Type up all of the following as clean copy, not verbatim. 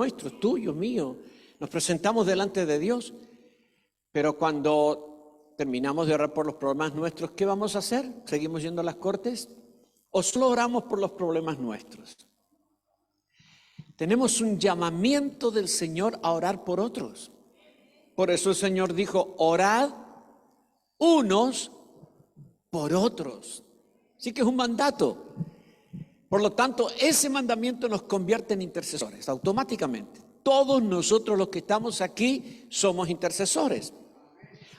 nuestros, tuyos, míos. Nos presentamos delante de Dios. Pero cuando terminamos de orar por los problemas nuestros, ¿qué vamos a hacer? ¿Seguimos yendo a las cortes? ¿O solo oramos por los problemas nuestros? Tenemos un llamamiento del Señor a orar por otros. Por eso el Señor dijo, orad unos por otros. Así que es un mandato. Por lo tanto, ese mandamiento nos convierte en intercesores automáticamente. Todos nosotros los que estamos aquí somos intercesores.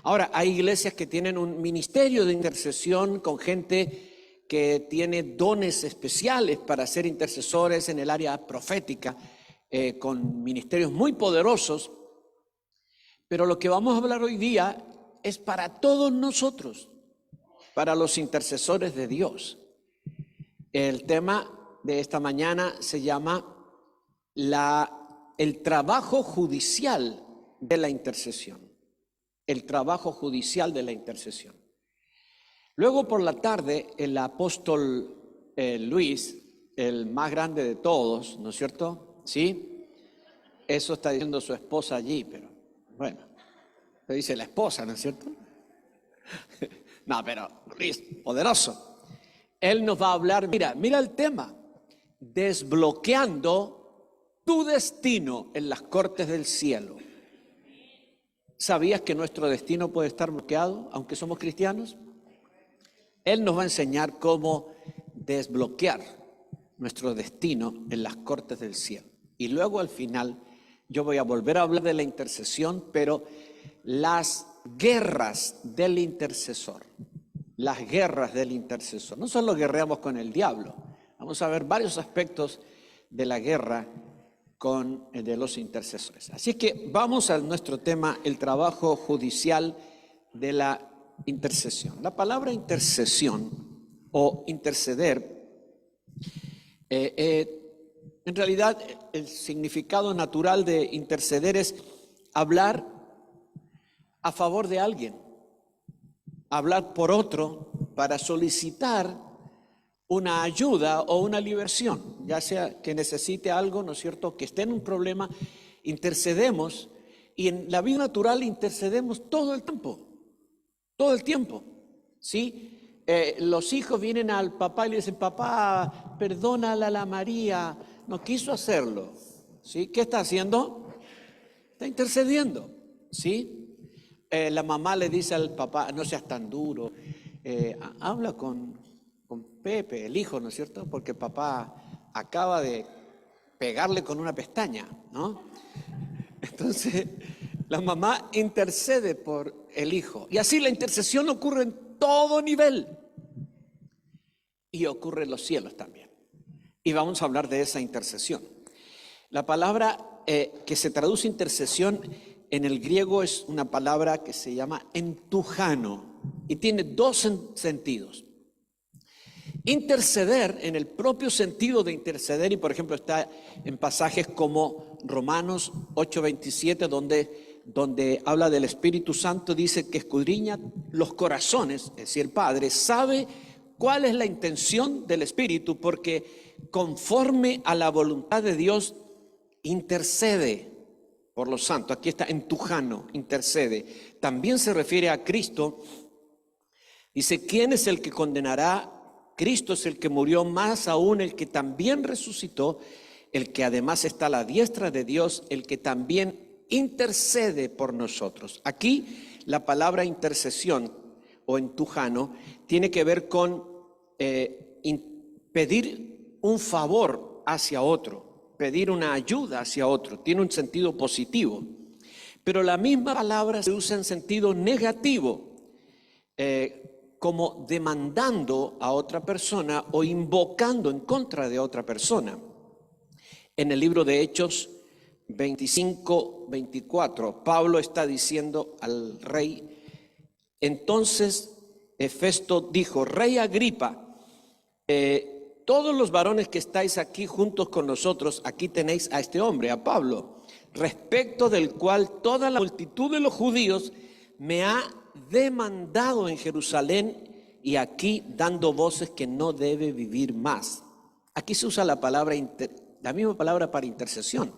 Ahora, hay iglesias que tienen un ministerio de intercesión con gente que tiene dones especiales para ser intercesores en el área profética, con ministerios muy poderosos. Pero lo que vamos a hablar hoy día es para todos nosotros, para los intercesores de Dios. El tema de esta mañana se llama el trabajo judicial de la intercesión. El trabajo judicial de la intercesión. Luego por la tarde, el apóstol Luis, el más grande de todos, ¿no es cierto? ¿Sí? Eso está diciendo su esposa allí, pero bueno, lo dice la esposa, ¿no es cierto? No, pero Luis, poderoso. Él nos va a hablar, mira el tema, desbloqueando tu destino en las cortes del cielo. ¿Sabías que nuestro destino puede estar bloqueado, aunque somos cristianos? Él nos va a enseñar cómo desbloquear nuestro destino en las cortes del cielo. Y luego al final yo voy a volver a hablar de la intercesión, pero las guerras del intercesor. Las guerras del intercesor. No solo guerreamos con el diablo, vamos a ver varios aspectos de la guerra de los intercesores. Así que vamos a nuestro tema, el trabajo judicial de la intercesión. La palabra intercesión o interceder, en realidad el significado natural de interceder es hablar a favor de alguien, hablar por otro para solicitar una ayuda o una liberación, ya sea que necesite algo, ¿no es cierto?, que esté en un problema, intercedemos, y en la vida natural intercedemos todo el tiempo, ¿sí? Los hijos vienen al papá y le dicen, papá, perdónala a la María, no quiso hacerlo, ¿sí? ¿Qué está haciendo? Está intercediendo, ¿sí? La mamá le dice al papá, no seas tan duro, habla con Pepe, el hijo, ¿no es cierto? Porque papá acaba de pegarle con una pestaña, ¿no? Entonces, la mamá intercede por el hijo. Y así la intercesión ocurre en todo nivel. Y ocurre en los cielos también. Y vamos a hablar de esa intercesión. La palabra que se traduce intercesión en el griego es una palabra que se llama entujano. Y tiene dos sentidos. Interceder en el propio sentido de interceder, y por ejemplo está en pasajes como Romanos 8:27, donde habla del Espíritu Santo, dice que escudriña los corazones, es decir, el Padre sabe cuál es la intención del Espíritu, porque conforme a la voluntad de Dios intercede por los santos. Aquí está entujano, intercede. También se refiere a Cristo. Dice, ¿quién es el que condenará? Cristo es el que murió, más aún el que también resucitó, el que además está a la diestra de Dios, el que también intercede por nosotros. Aquí la palabra intercesión o entujano tiene que ver con pedir un favor hacia otro, pedir una ayuda hacia otro, tiene un sentido positivo. Pero la misma palabra se usa en sentido negativo, como demandando a otra persona o invocando en contra de otra persona. En el libro de Hechos 25-24, Pablo está diciendo al rey, entonces Festo dijo, Rey Agripa, todos los varones que estáis aquí juntos con nosotros, aquí tenéis a este hombre, a Pablo, respecto del cual toda la multitud de los judíos me ha demandado en Jerusalén y aquí dando voces que no debe vivir más. Aquí se usa la misma palabra para intercesión,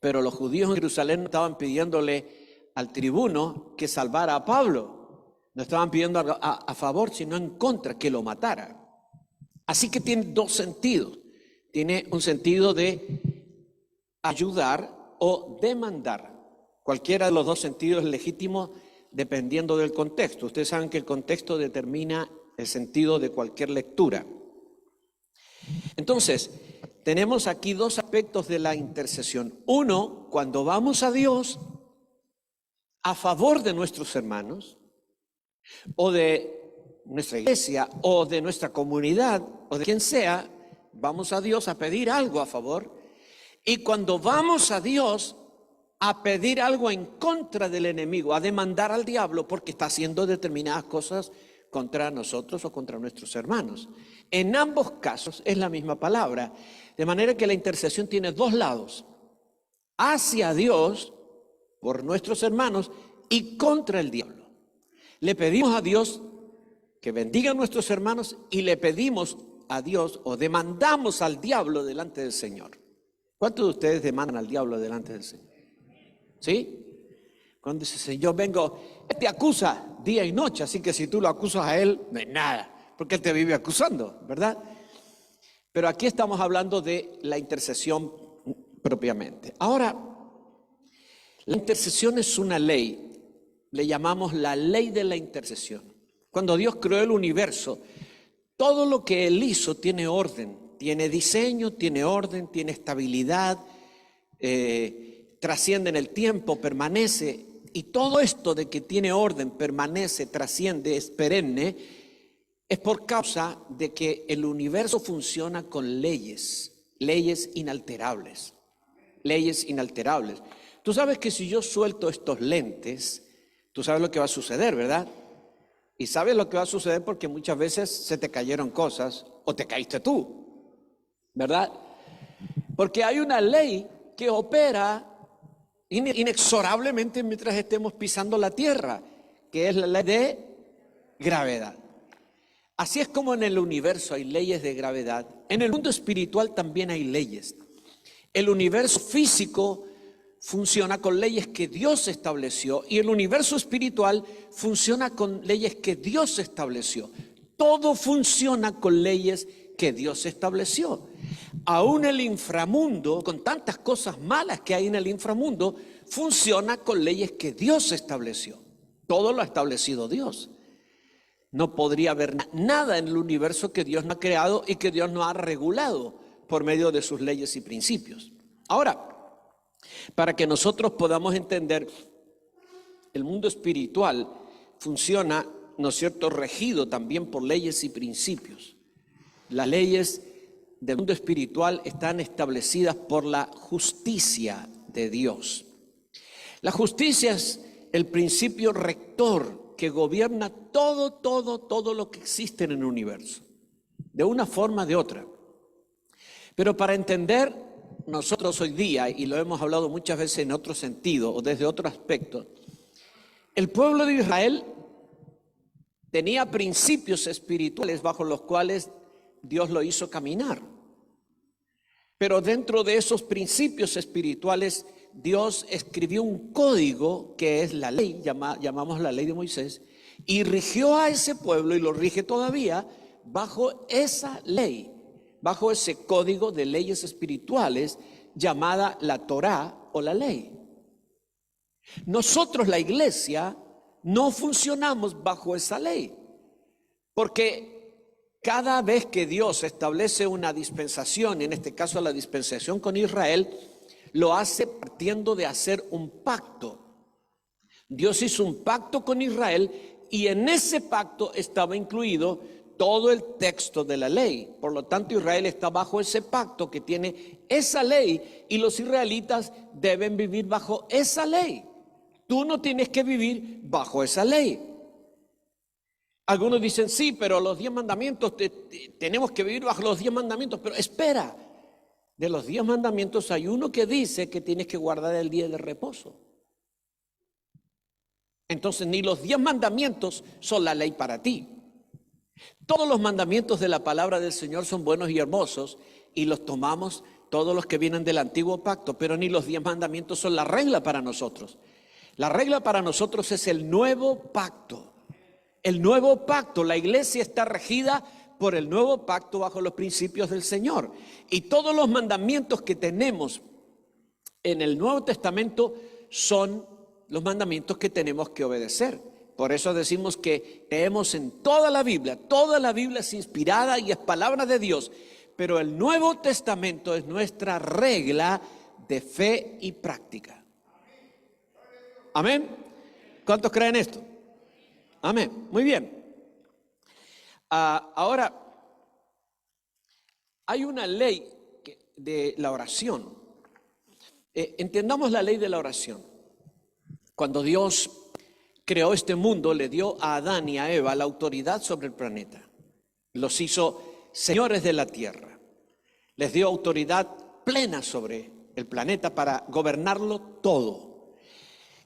Pero los judíos en Jerusalén estaban pidiéndole al tribuno que salvara a Pablo. No estaban pidiendo a favor, sino en contra, que lo matara. Así que tiene dos sentidos. Tiene un sentido de ayudar o demandar. Cualquiera de los dos sentidos es legítimo dependiendo del contexto. Ustedes saben que el contexto determina el sentido de cualquier lectura. Entonces, tenemos aquí dos aspectos de la intercesión. Uno, cuando vamos a Dios a favor de nuestros hermanos, o de nuestra iglesia, o de nuestra comunidad, o de quien sea, vamos a Dios a pedir algo a favor. Y cuando vamos a Dios a pedir algo en contra del enemigo, a demandar al diablo porque está haciendo determinadas cosas contra nosotros o contra nuestros hermanos. En ambos casos es la misma palabra, de manera que la intercesión tiene dos lados: hacia Dios por nuestros hermanos y contra el diablo. Le pedimos a Dios que bendiga a nuestros hermanos y le pedimos a Dios o demandamos al diablo delante del Señor. ¿Cuántos de ustedes demandan al diablo delante del Señor? ¿Sí? Cuando dice, Señor, vengo, Él te acusa día y noche, así que si tú lo acusas a Él, no es nada, porque Él te vive acusando, ¿verdad? Pero aquí estamos hablando de la intercesión propiamente. Ahora, la intercesión es una ley, le llamamos la ley de la intercesión. Cuando Dios creó el universo, todo lo que Él hizo tiene orden, tiene diseño, tiene orden, tiene estabilidad, trasciende en el tiempo, permanece. Y todo esto de que tiene orden, permanece, trasciende, es perenne, es por causa de que el universo funciona con leyes inalterables, leyes inalterables. Tú sabes que si yo suelto estos lentes, tú sabes lo que va a suceder, ¿verdad? Y sabes lo que va a suceder porque muchas veces se te cayeron cosas o te caíste tú, ¿verdad? Porque hay una ley que opera inexorablemente mientras estemos pisando la tierra, que es la ley de gravedad. Así es como en el universo hay leyes de gravedad, en el mundo espiritual también hay leyes. El universo físico funciona con leyes que Dios estableció y el universo espiritual funciona con leyes que Dios estableció. Todo funciona con leyes que Dios estableció. Aún el inframundo, con tantas cosas malas que hay en el inframundo, funciona con leyes que Dios estableció. Todo lo ha establecido Dios. No podría haber nada en el universo que Dios no ha creado y que Dios no ha regulado por medio de sus leyes y principios. Ahora, para que nosotros podamos entender, el mundo espiritual funciona, ¿no es cierto?, regido también por leyes y principios. Las leyes del mundo espiritual están establecidas por la justicia de Dios. La justicia es el principio rector que gobierna todo lo que existe en el universo, de una forma o de otra. Pero para entender nosotros hoy día, y lo hemos hablado muchas veces en otro sentido o desde otro aspecto, el pueblo de Israel tenía principios espirituales bajo los cuales Dios lo hizo caminar. Pero dentro de esos principios espirituales, Dios escribió un código que es la ley, llamamos la ley de Moisés, y rigió a ese pueblo y lo rige todavía bajo esa ley, bajo ese código de leyes espirituales llamada la Torá o la ley. Nosotros, la iglesia, no funcionamos bajo esa ley, porque cada vez que Dios establece una dispensación, en este caso la dispensación con Israel, lo hace partiendo de hacer un pacto. Dios hizo un pacto con Israel y en ese pacto estaba incluido todo el texto de la ley. Por lo tanto, Israel está bajo ese pacto que tiene esa ley y los israelitas deben vivir bajo esa ley. Tú no tienes que vivir bajo esa ley. Algunos dicen, sí, pero los 10 mandamientos, tenemos que vivir bajo los 10 mandamientos. Pero espera, de los 10 mandamientos hay uno que dice que tienes que guardar el día de reposo. Entonces, ni los 10 mandamientos son la ley para ti. Todos los mandamientos de la palabra del Señor son buenos y hermosos y los tomamos todos los que vienen del antiguo pacto, pero ni los 10 mandamientos son la regla para nosotros. La regla para nosotros es el nuevo pacto. El nuevo pacto, la iglesia está regida por el nuevo pacto bajo los principios del Señor. Y todos los mandamientos que tenemos en el Nuevo Testamento son los mandamientos que tenemos que obedecer. Por eso decimos que creemos en toda la Biblia es inspirada y es palabra de Dios, pero el Nuevo Testamento es nuestra regla de fe y práctica. Amén. ¿Cuántos creen esto? Amén. Muy bien. Ahora, hay una ley de la oración. Entendamos la ley de la oración. Cuando Dios creó este mundo, le dio a Adán y a Eva la autoridad sobre el planeta. Los hizo señores de la tierra. Les dio autoridad plena sobre el planeta para gobernarlo todo.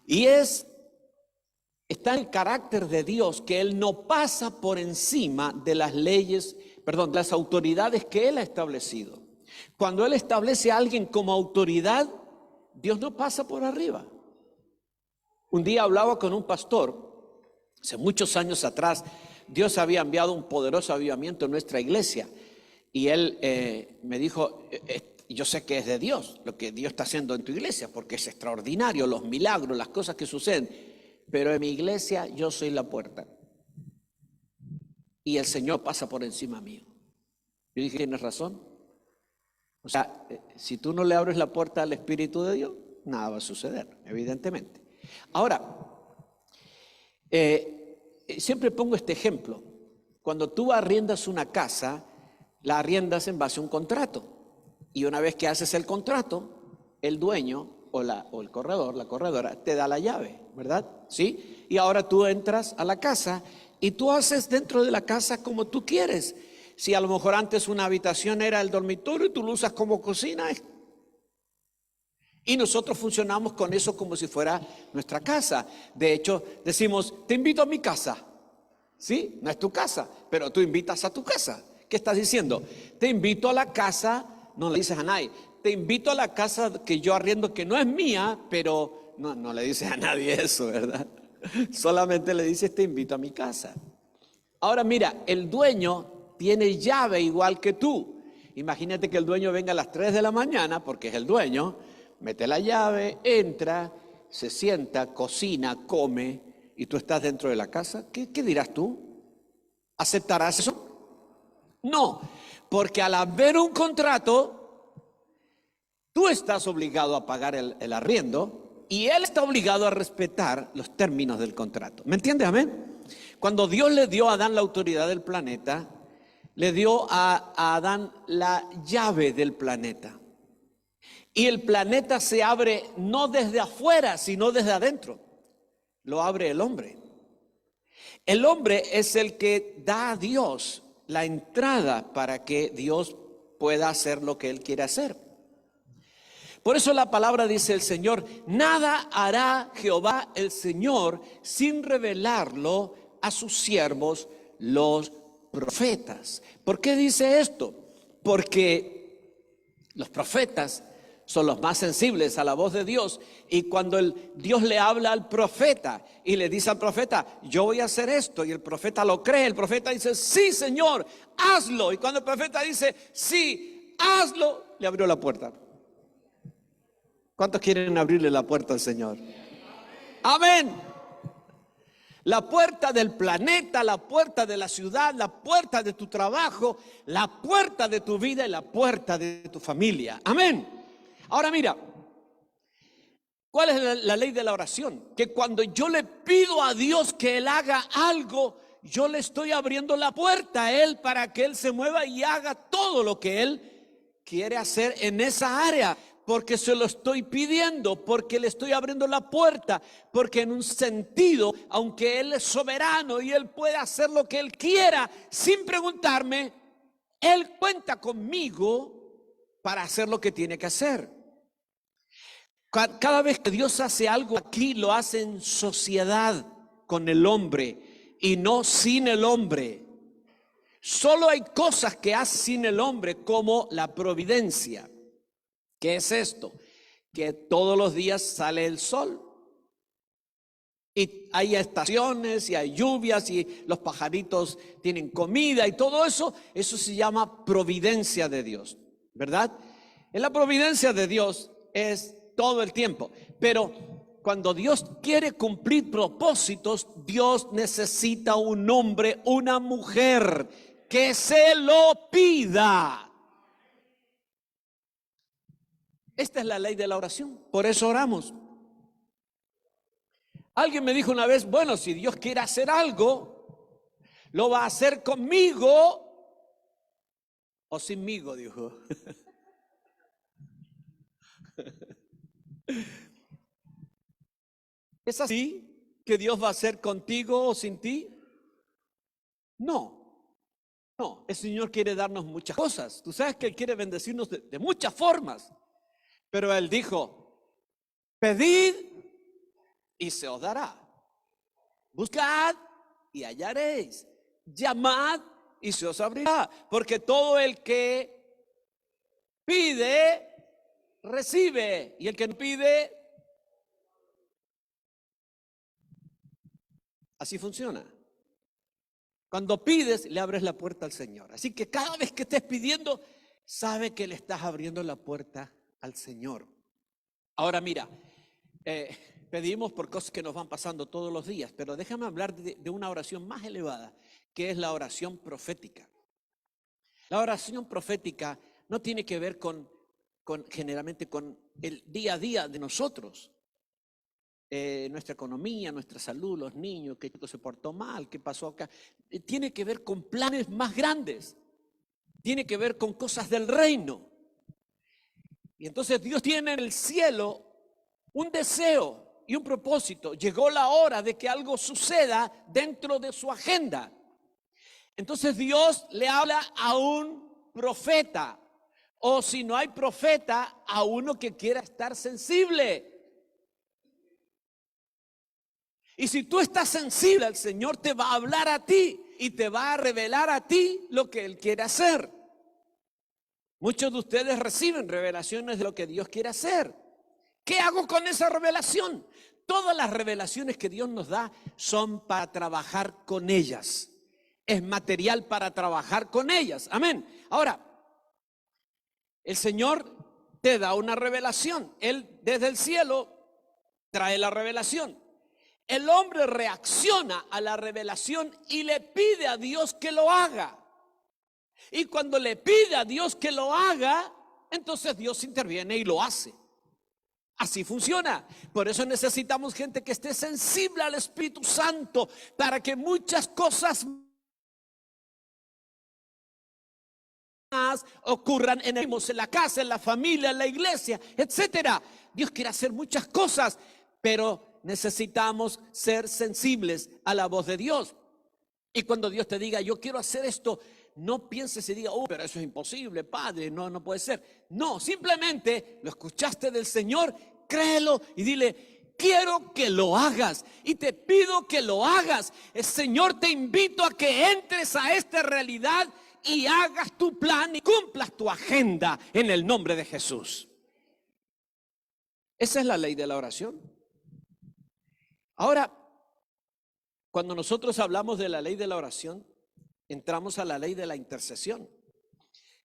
Y está en el carácter de Dios que Él no pasa por encima de las leyes, de las autoridades que Él ha establecido. Cuando Él establece a alguien como autoridad, Dios no pasa por arriba. Un día hablaba con un pastor, hace muchos años atrás. Dios había enviado un poderoso avivamiento en nuestra iglesia. Y él me dijo, yo sé que es de Dios, lo que Dios está haciendo en tu iglesia, porque es extraordinario, los milagros, las cosas que suceden. Pero en mi iglesia yo soy la puerta. Y el Señor pasa por encima mío. Yo dije, ¿tienes razón? O sea, si tú no le abres la puerta al Espíritu de Dios, nada va a suceder, evidentemente. Ahora, siempre pongo este ejemplo. Cuando tú arriendas una casa, la arriendas en base a un contrato. Y una vez que haces el contrato, el dueño o el corredor, la corredora, te da la llave, ¿verdad? ¿Sí? Y ahora tú entras a la casa y tú haces dentro de la casa como tú quieres. Si a lo mejor antes una habitación era el dormitorio y tú lo usas como cocina. Y nosotros funcionamos con eso como si fuera nuestra casa. De hecho, decimos, te invito a mi casa. ¿Sí? No es tu casa, pero tú invitas a tu casa. ¿Qué estás diciendo? Te invito a la casa. No le dices a nadie, te invito a la casa que yo arriendo, que no es mía, pero no le dices a nadie eso, ¿verdad? Solamente le dices, te invito a mi casa. Ahora mira, el dueño tiene llave igual que tú. Imagínate que el dueño venga a las 3 de la mañana, porque es el dueño, mete la llave, entra, se sienta, cocina, come, y tú estás dentro de la casa. ¿Qué dirás tú? ¿Aceptarás eso? No. Porque al haber un contrato, tú estás obligado a pagar el arriendo y él está obligado a respetar los términos del contrato. ¿Me entiendes? Amén. Cuando Dios le dio a Adán la autoridad del planeta, le dio a Adán la llave del planeta. Y el planeta se abre no desde afuera, sino desde adentro. Lo abre el hombre. El hombre es el que da a Dios la entrada para que Dios pueda hacer lo que Él quiere hacer. Por eso la palabra dice el Señor, nada hará Jehová el Señor sin revelarlo a sus siervos los profetas. ¿Por qué dice esto? Porque los profetas son los más sensibles a la voz de Dios, y cuando Dios le habla al profeta y le dice al profeta, yo voy a hacer esto, y el profeta lo cree, el profeta dice, sí Señor, hazlo, y cuando el profeta dice, sí, hazlo, le abrió la puerta. ¿Cuántos quieren abrirle la puerta al Señor? Amén. La puerta del planeta, la puerta de la ciudad, la puerta de tu trabajo, la puerta de tu vida y la puerta de tu familia. Amén. Ahora mira, ¿cuál es la ley de la oración? Que cuando yo le pido a Dios que Él haga algo, yo le estoy abriendo la puerta a Él para que Él se mueva y haga todo lo que Él quiere hacer en esa área. Porque se lo estoy pidiendo, porque le estoy abriendo la puerta, porque en un sentido, aunque Él es soberano y Él puede hacer lo que Él quiera sin preguntarme, Él cuenta conmigo para hacer lo que tiene que hacer. Cada vez que Dios hace algo aquí, lo hace en sociedad con el hombre y no sin el hombre. Solo hay cosas que hace sin el hombre, como la providencia. ¿Qué es esto? Que todos los días sale el sol. Y hay estaciones y hay lluvias y los pajaritos tienen comida y todo eso, eso se llama providencia de Dios, ¿verdad? En la providencia de Dios es todo el tiempo, pero cuando Dios quiere cumplir propósitos, Dios necesita un hombre, una mujer que se lo pida. Esta es la ley de la oración, por eso oramos. Alguien me dijo una vez, bueno, si Dios quiere hacer algo, lo va a hacer conmigo o sinmigo, dijo. ¿Es así que Dios va a hacer contigo o sin ti? No, no, el Señor quiere darnos muchas cosas. Tú sabes que Él quiere bendecirnos de muchas formas, pero Él dijo, pedid y se os dará. Buscad y hallaréis. Llamad y se os abrirá. Porque todo el que pide, recibe. Y el que no pide, así funciona. Cuando pides, le abres la puerta al Señor. Así que cada vez que estés pidiendo, sabe que le estás abriendo la puerta al Señor. Ahora mira, pedimos por cosas que nos van pasando todos los días, pero déjame hablar de una oración más elevada, que es la oración profética. La oración profética no tiene que ver generalmente con el día a día de nosotros. Nuestra economía, nuestra salud, los niños, que se portó mal, qué pasó acá. Tiene que ver con planes más grandes. Tiene que ver con cosas del reino. Y entonces Dios tiene en el cielo un deseo y un propósito. Llegó la hora de que algo suceda dentro de su agenda. Entonces Dios le habla a un profeta, o si no hay profeta, a uno que quiera estar sensible. Y si tú estás sensible, el Señor te va a hablar a ti y te va a revelar a ti lo que Él quiere hacer. Muchos de ustedes reciben revelaciones de lo que Dios quiere hacer. ¿Qué hago con esa revelación? Todas las revelaciones que Dios nos da son para trabajar con ellas. Es material para trabajar con ellas. Amén. Ahora, el Señor te da una revelación. Él desde el cielo trae la revelación. El hombre reacciona a la revelación y le pide a Dios que lo haga. Y cuando le pide a Dios que lo haga, entonces Dios interviene y lo hace. Así funciona. Por eso necesitamos gente que esté sensible al Espíritu Santo para que muchas cosas más ocurran en la casa, en la familia, en la iglesia, etcétera. Dios quiere hacer muchas cosas, pero necesitamos ser sensibles a la voz de Dios. Y cuando Dios te diga, yo quiero hacer esto, no pienses y diga, pero eso es imposible, Padre, no puede ser. No, simplemente lo escuchaste del Señor, créelo y dile, quiero que lo hagas y te pido que lo hagas. El Señor, te invito a que entres a esta realidad y hagas tu plan y cumplas tu agenda en el nombre de Jesús. Esa es la ley de la oración. Ahora, cuando nosotros hablamos de la ley de la oración, entramos a la ley de la intercesión.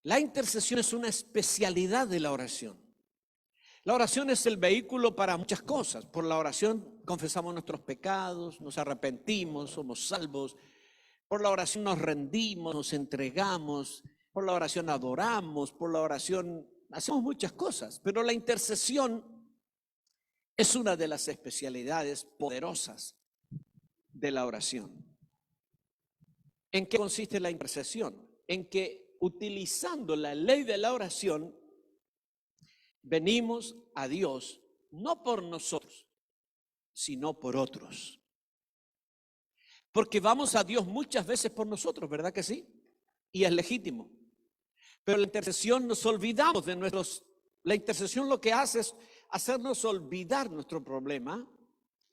La intercesión es una especialidad de la oración. La oración es el vehículo para muchas cosas. Por la oración confesamos nuestros pecados, nos arrepentimos, somos salvos. Por la oración nos rendimos, nos entregamos. Por la oración adoramos. Por la oración hacemos muchas cosas. Pero la intercesión es una de las especialidades poderosas de la oración. ¿En qué consiste la intercesión? En que utilizando la ley de la oración, venimos a Dios no por nosotros, sino por otros. Porque vamos a Dios muchas veces por nosotros, ¿verdad que sí? Y es legítimo. Pero la intercesión nos olvidamos de la intercesión lo que hace es hacernos olvidar nuestro problema,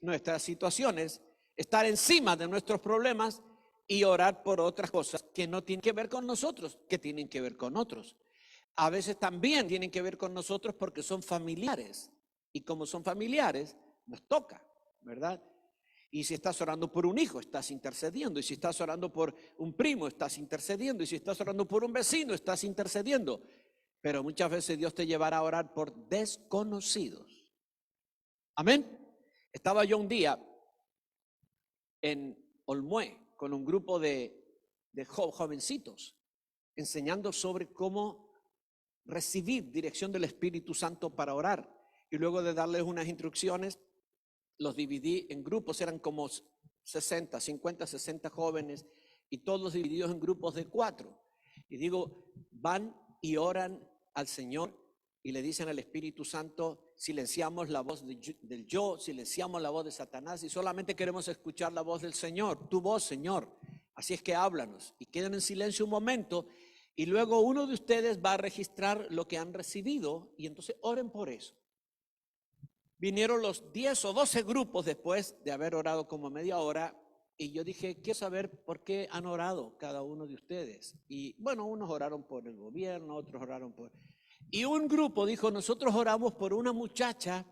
nuestras situaciones, estar encima de nuestros problemas y orar por otras cosas que no tienen que ver con nosotros, que tienen que ver con otros. a veces también tienen que ver con nosotros porque son familiares. Y como son familiares, nos toca, ¿verdad? Y si estás orando por un hijo, estás intercediendo. Y si estás orando por un primo, estás intercediendo. Y si estás orando por un vecino, estás intercediendo. Pero muchas veces Dios te llevará a orar por desconocidos. Amén. Estaba yo un día en Olmué con un grupo de jovencitos enseñando sobre cómo recibir dirección del Espíritu Santo para orar. Y luego de darles unas instrucciones, los dividí en grupos, eran como 60, 50, 60 jóvenes y todos divididos en grupos de 4. Y digo, van y oran al Señor y le dicen al Espíritu Santo, silenciamos la voz del yo, silenciamos la voz de Satanás y solamente queremos escuchar la voz del Señor, tu voz, Señor. Así es que háblanos y queden en silencio un momento y luego uno de ustedes va a registrar lo que han recibido y entonces oren por eso. Vinieron los 10 o 12 grupos después de haber orado como media hora y yo dije, quiero saber por qué han orado cada uno de ustedes. Y bueno, unos oraron por el gobierno, otros oraron por... Y un grupo dijo, nosotros oramos por una muchacha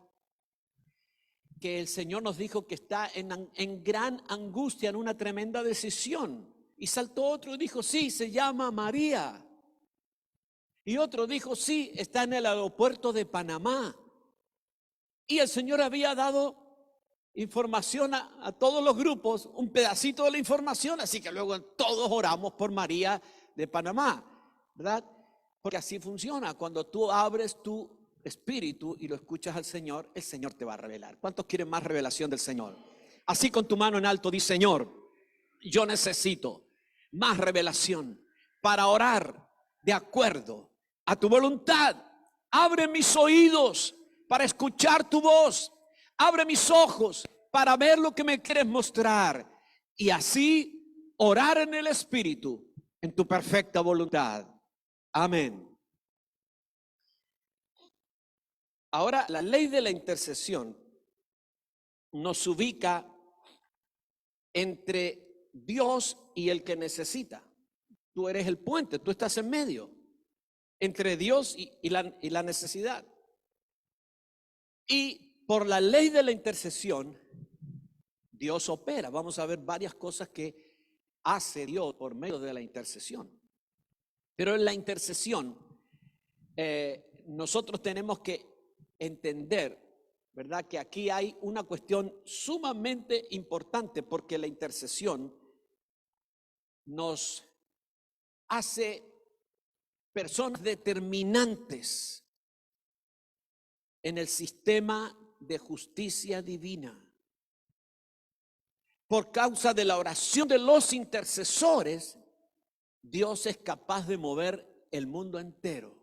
que el Señor nos dijo que está en gran angustia, en una tremenda decisión. Y saltó otro y dijo, sí, se llama María. Y otro dijo, sí, está en el aeropuerto de Panamá. Y el Señor había dado información a todos los grupos, un pedacito de la información, así que luego todos oramos por María de Panamá, ¿verdad? Porque así funciona, cuando tú abres tu espíritu y lo escuchas al Señor, el Señor te va a revelar. ¿Cuántos quieren más revelación del Señor? Así con tu mano en alto, di, Señor, yo necesito más revelación para orar de acuerdo a tu voluntad. Abre mis oídos para escuchar tu voz. Abre mis ojos para ver lo que me quieres mostrar. Y así orar en el Espíritu, en tu perfecta voluntad. Amén. Ahora, la ley de la intercesión nos ubica entre Dios y el que necesita. Tú eres el puente, tú estás en medio entre Dios y la necesidad. Y por la ley de la intercesión, Dios opera. Vamos a ver varias cosas que hace Dios por medio de la intercesión. Pero en la intercesión, nosotros tenemos que entender, ¿verdad?, que aquí hay una cuestión sumamente importante, porque la intercesión nos hace personas determinantes en el sistema de justicia divina. Por causa de la oración de los intercesores, Dios es capaz de mover el mundo entero.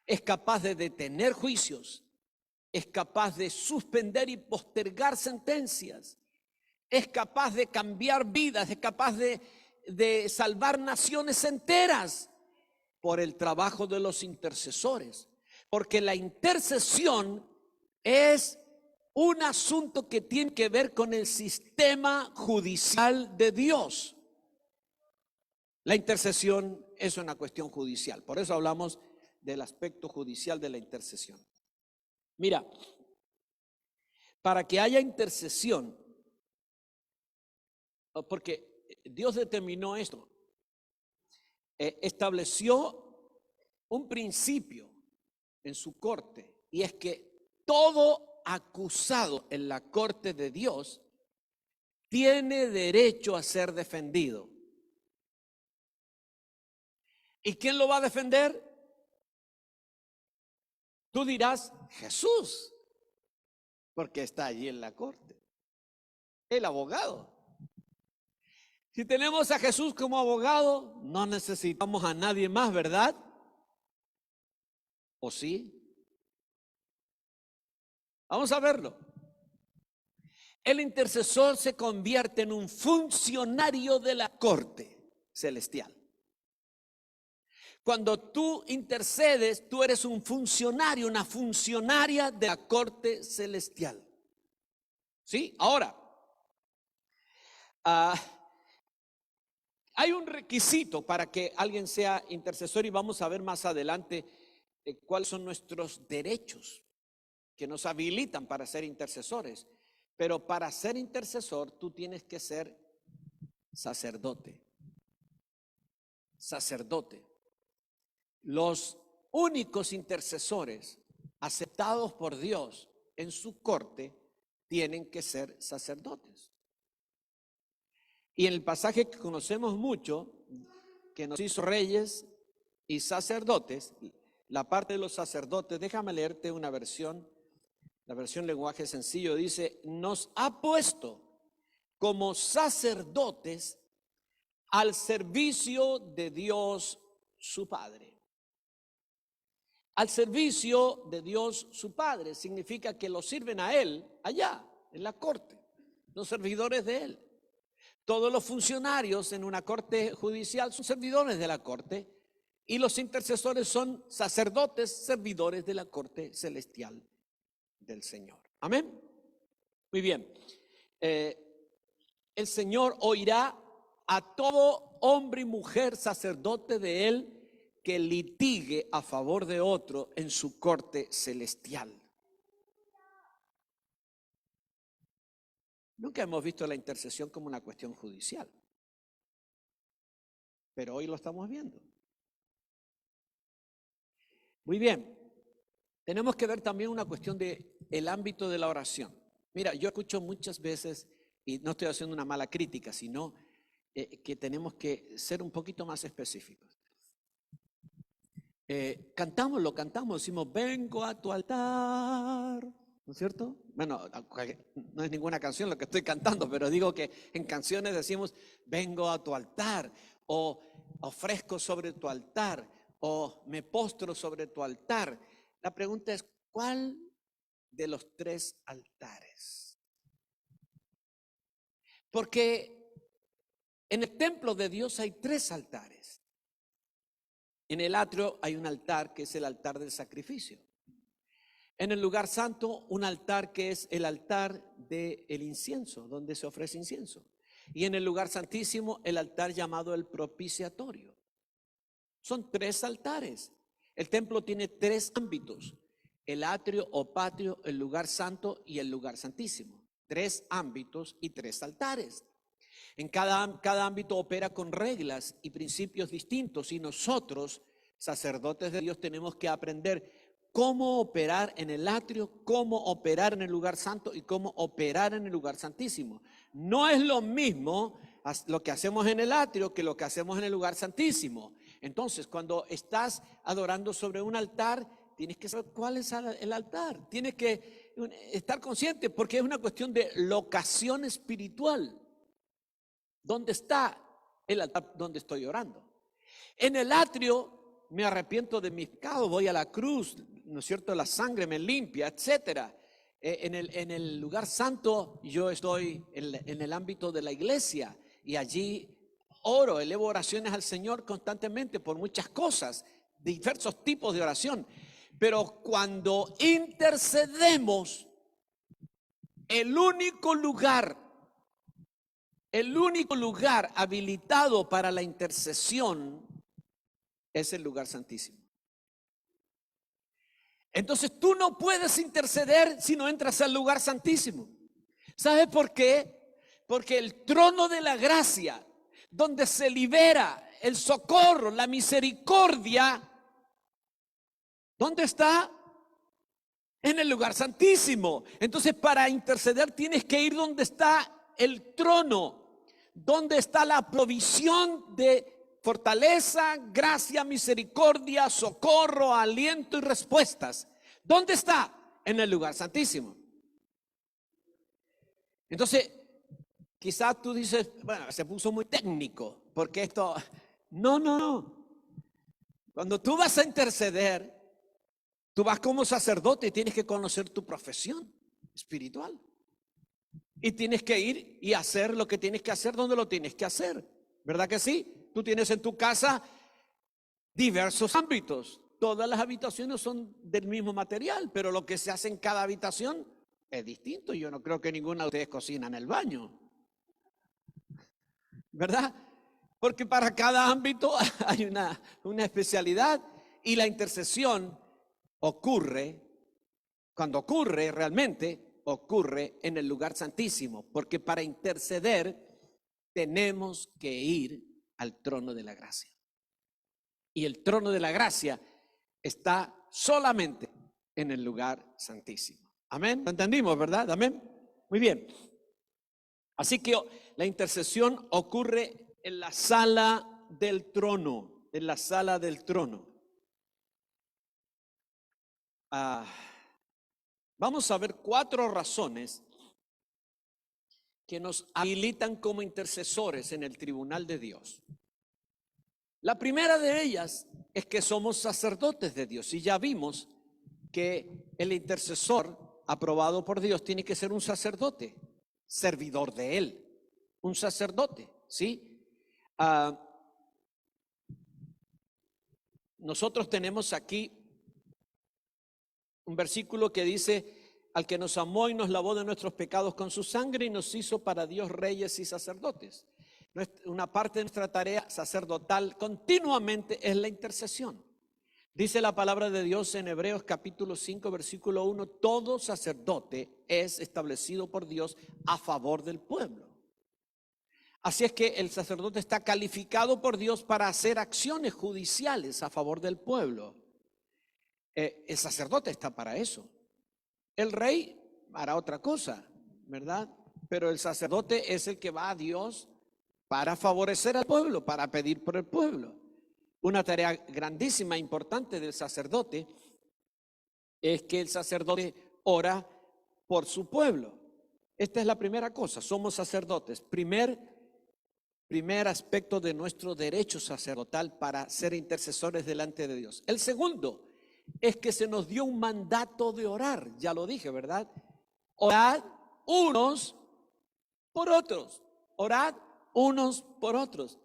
Es capaz de detener juicios, es capaz de suspender y postergar sentencias, es capaz de cambiar vidas, es capaz de salvar naciones enteras por el trabajo de los intercesores. Porque la intercesión es un asunto que tiene que ver con el sistema judicial de Dios. La intercesión es una cuestión judicial, por eso hablamos del aspecto judicial de la intercesión. Mira, para que haya intercesión, porque Dios determinó esto, estableció un principio en su corte, y es que todo acusado en la corte de Dios tiene derecho a ser defendido. ¿Y quién lo va a defender? Tú dirás, Jesús, porque está allí en la corte, el abogado. Si tenemos a Jesús como abogado, no necesitamos a nadie más, ¿verdad? ¿O sí? Vamos a verlo. El intercesor se convierte en un funcionario de la corte celestial. Cuando tú intercedes, tú eres un funcionario, una funcionaria de la corte celestial. ¿Sí? Ahora, Hay un requisito para que alguien sea intercesor y vamos a ver más adelante cuáles son nuestros derechos que nos habilitan para ser intercesores. Pero para ser intercesor tú tienes que ser sacerdote. Sacerdote. Los únicos intercesores aceptados por Dios en su corte tienen que ser sacerdotes. Y en el pasaje que conocemos mucho, que nos hizo reyes y sacerdotes, la parte de los sacerdotes, déjame leerte una versión, la versión lenguaje sencillo, dice, nos ha puesto como sacerdotes al servicio de Dios su Padre. Al servicio de Dios su Padre significa que lo sirven a Él allá, en la corte, los servidores de Él. Todos los funcionarios en una corte judicial son servidores de la corte y los intercesores son sacerdotes, servidores de la corte celestial del Señor. Amén. Muy bien. El Señor oirá a todo hombre y mujer sacerdote de Él que litigue a favor de otro en su corte celestial. Nunca hemos visto la intercesión como una cuestión judicial, pero hoy lo estamos viendo. Muy bien, tenemos que ver también una cuestión del ámbito de la oración. Mira, yo escucho muchas veces, y no estoy haciendo una mala crítica, sino que tenemos que ser un poquito más específicos. Cantamos, decimos, vengo a tu altar, ¿no es cierto? Bueno, no es ninguna canción lo que estoy cantando, pero digo que en canciones decimos, vengo a tu altar, o ofrezco sobre tu altar, o me postro sobre tu altar. La pregunta es, ¿cuál de los tres altares? Porque en el templo de Dios hay tres altares. En el atrio hay un altar que es el altar del sacrificio. En el lugar santo, un altar que es el altar del incienso, donde se ofrece incienso. Y en el lugar santísimo, el altar llamado el propiciatorio. Son tres altares. El templo tiene tres ámbitos: el atrio o patio, el lugar santo y el lugar santísimo. Tres ámbitos y tres altares. En cada ámbito opera con reglas y principios distintos y nosotros, sacerdotes de Dios, tenemos que aprender cómo operar en el atrio, cómo operar en el lugar santo y cómo operar en el lugar santísimo. No es lo mismo lo que hacemos en el atrio que lo que hacemos en el lugar santísimo. Entonces, cuando estás adorando sobre un altar, tienes que saber cuál es el altar. Tienes que estar consciente porque es una cuestión de locación espiritual. ¿Dónde está el altar donde estoy orando? En el atrio me arrepiento de mis pecados, voy a la cruz, ¿no es cierto? La sangre me limpia, etcétera. En el lugar santo yo estoy en el ámbito de la iglesia y allí oro, elevo oraciones al Señor constantemente por muchas cosas, diversos tipos de oración. Pero cuando intercedemos, el único lugar habilitado para la intercesión es el lugar santísimo. Entonces tú no puedes interceder si no entras al lugar santísimo. ¿Sabes por qué? Porque el trono de la gracia, donde se libera el socorro, la misericordia, ¿dónde está? En el lugar santísimo. Entonces, para interceder tienes que ir donde está el trono, donde está la provisión de fortaleza, gracia, misericordia, socorro, aliento y respuestas. ¿Dónde está? En el lugar santísimo. Entonces, quizás tú dices, bueno, se puso muy técnico, porque esto... No. Cuando tú vas a interceder, tú vas como sacerdote y tienes que conocer tu profesión espiritual. Y tienes que ir y hacer lo que tienes que hacer donde lo tienes que hacer. ¿Verdad que sí? Tú tienes en tu casa diversos ámbitos. Todas las habitaciones son del mismo material, pero lo que se hace en cada habitación es distinto. Yo no creo que ninguna de ustedes cocina en el baño, ¿verdad? Porque para cada ámbito hay una especialidad, y la intercesión ocurre, cuando ocurre realmente, ocurre en el lugar santísimo, porque para interceder tenemos que ir al trono de la gracia. Y el trono de la gracia está solamente en el lugar santísimo. Amén. ¿Lo entendimos, verdad? Amén. Muy bien. Así que la intercesión ocurre en la sala del trono, en la sala del trono. Vamos a ver 4 razones que nos habilitan como intercesores en el tribunal de Dios. La primera de ellas es que somos sacerdotes de Dios, y ya vimos que el intercesor aprobado por Dios tiene que ser un sacerdote, servidor de Él, un sacerdote, ¿sí? Nosotros tenemos aquí un versículo que dice: al que nos amó y nos lavó de nuestros pecados con su sangre y nos hizo para Dios reyes y sacerdotes. Una parte de nuestra tarea sacerdotal continuamente es la intercesión. Dice la palabra de Dios en Hebreos capítulo 5, versículo 1: todo sacerdote es establecido por Dios a favor del pueblo. Así es que el sacerdote está calificado por Dios para hacer acciones judiciales a favor del pueblo. El sacerdote está para eso. El rey hará otra cosa, ¿verdad? Pero el sacerdote es el que va a Dios para favorecer al pueblo, para pedir por el pueblo. Una tarea grandísima, importante del sacerdote es que el sacerdote ora por su pueblo. Esta es la primera cosa, somos sacerdotes. Primer aspecto de nuestro derecho sacerdotal para ser intercesores delante de Dios. El segundo es que se nos dio un mandato de orar, ya lo dije, ¿verdad? Orad unos por otros, orad unos por otros.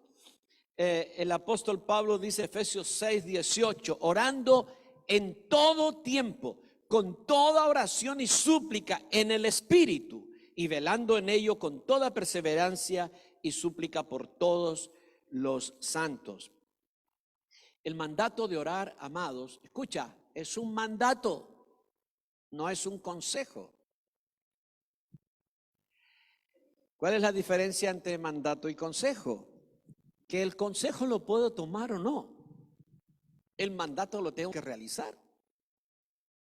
El apóstol Pablo dice, Efesios 6, 18, orando en todo tiempo, con toda oración y súplica en el Espíritu, y velando en ello con toda perseverancia y súplica por todos los santos. El mandato de orar, amados, escucha, es un mandato, no es un consejo. ¿Cuál es la diferencia entre mandato y consejo? Que el consejo lo puedo tomar o no. El mandato lo tengo que realizar,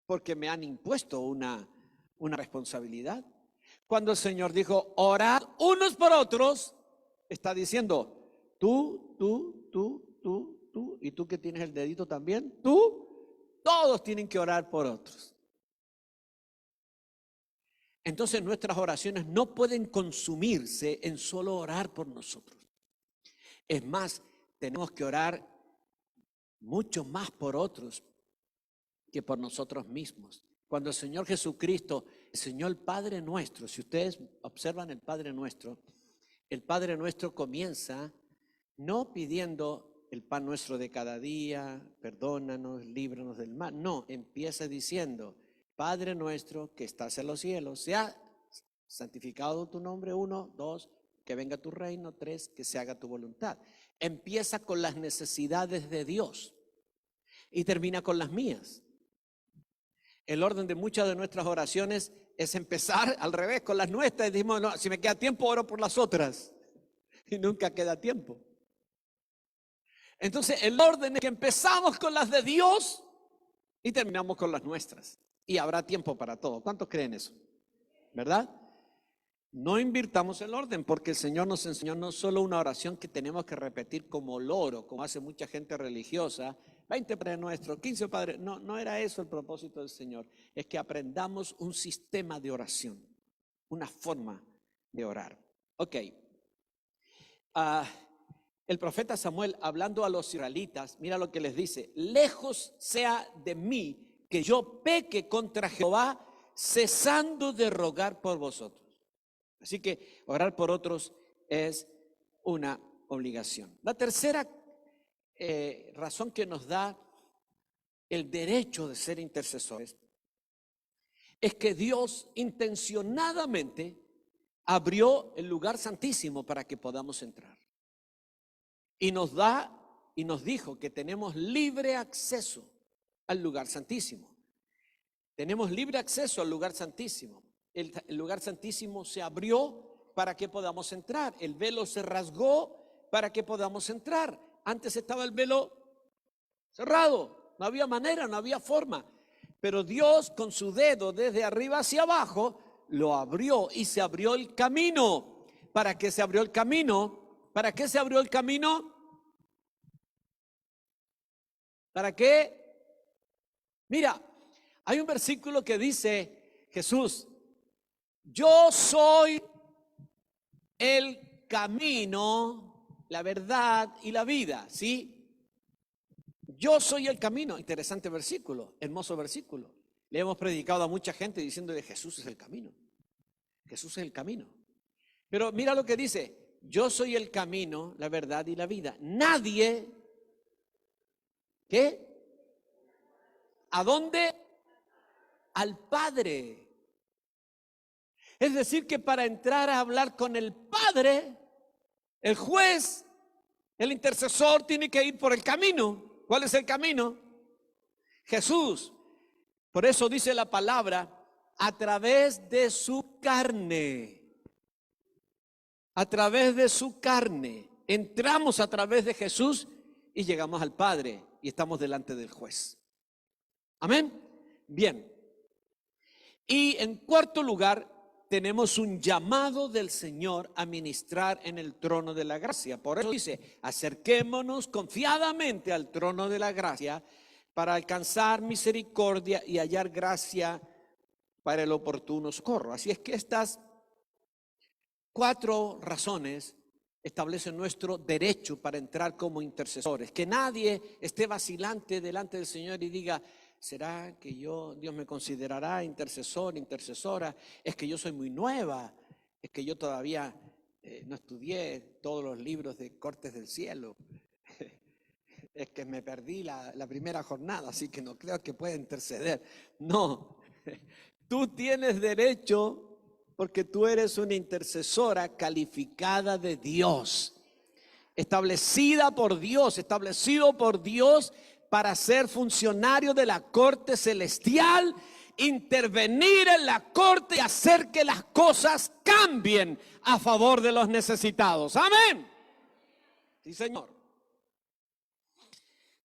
porque me han impuesto una responsabilidad. Cuando el Señor dijo, orad unos por otros, está diciendo, tú, y tú que tienes el dedito también, todos tienen que orar por otros. Entonces nuestras oraciones no pueden consumirse en solo orar por nosotros. Es más, tenemos que orar mucho más por otros que por nosotros mismos. Cuando el Señor Jesucristo enseñó el Padre Nuestro, si ustedes observan el Padre Nuestro comienza no pidiendo el pan nuestro de cada día, perdónanos, líbranos del mal. No, empieza diciendo, Padre nuestro que estás en los cielos, sea santificado tu nombre, 1, 2, que venga tu reino, 3, que se haga tu voluntad. Empieza con las necesidades de Dios y termina con las mías. El orden de muchas de nuestras oraciones es empezar al revés, con las nuestras, y decimos, no, si me queda tiempo, oro por las otras. Y nunca queda tiempo. Entonces, el orden es que empezamos con las de Dios y terminamos con las nuestras. Y habrá tiempo para todo. ¿Cuántos creen eso? ¿Verdad? No invirtamos el orden, porque el Señor nos enseñó no solo una oración que tenemos que repetir como loro, como hace mucha gente religiosa, 20 Padre Nuestro, 15 Padre. No era eso el propósito del Señor. Es que aprendamos un sistema de oración, una forma de orar. Ok. El profeta Samuel, hablando a los israelitas, mira lo que les dice: lejos sea de mí que yo peque contra Jehová, cesando de rogar por vosotros. Así que orar por otros es una obligación. La tercera razón que nos da el derecho de ser intercesores es que Dios intencionadamente abrió el lugar santísimo para que podamos entrar. y nos dijo que tenemos libre acceso al lugar santísimo. Tenemos libre acceso al lugar santísimo. El lugar santísimo se abrió para que podamos entrar. El velo se rasgó para que podamos entrar. Antes estaba el velo cerrado, no había manera, no había forma. Pero Dios con su dedo desde arriba hacia abajo lo abrió y se abrió el camino. ¿Para qué se abrió el camino? ¿Para qué se abrió el camino? ¿Para qué? Mira, hay un versículo que dice Jesús: yo soy el camino, la verdad y la vida, ¿sí? Yo soy el camino. Interesante versículo, hermoso versículo. Le hemos predicado a mucha gente diciéndole: Jesús es el camino. Jesús es el camino. Pero mira lo que dice: yo soy el camino, la verdad y la vida. Nadie, ¿qué? ¿A dónde? Al Padre. Es decir, que para entrar a hablar con el Padre, el juez, el intercesor, tiene que ir por el camino. ¿Cuál es el camino? Jesús. Por eso dice la palabra: a través de su carne. A través de su carne. Entramos a través de Jesús y llegamos al Padre y estamos delante del juez. Amén. Bien. Y en cuarto lugar, tenemos un llamado del Señor a ministrar en el trono de la gracia. Por eso dice: acerquémonos confiadamente al trono de la gracia para alcanzar misericordia y hallar gracia para el oportuno socorro. Así es que estas 4 razones establecen nuestro derecho para entrar como intercesores. Que nadie esté vacilante delante del Señor y diga: ¿será que Dios me considerará intercesor, intercesora? Es que yo soy muy nueva, es que yo todavía no estudié todos los libros de Cortes del Cielo, es que me perdí la primera jornada, así que no creo que pueda interceder. No, tú tienes derecho porque tú eres una intercesora calificada de Dios, establecida por Dios, establecido por Dios para ser funcionario de la corte celestial, intervenir en la corte y hacer que las cosas cambien a favor de los necesitados. Amén. Sí, Señor.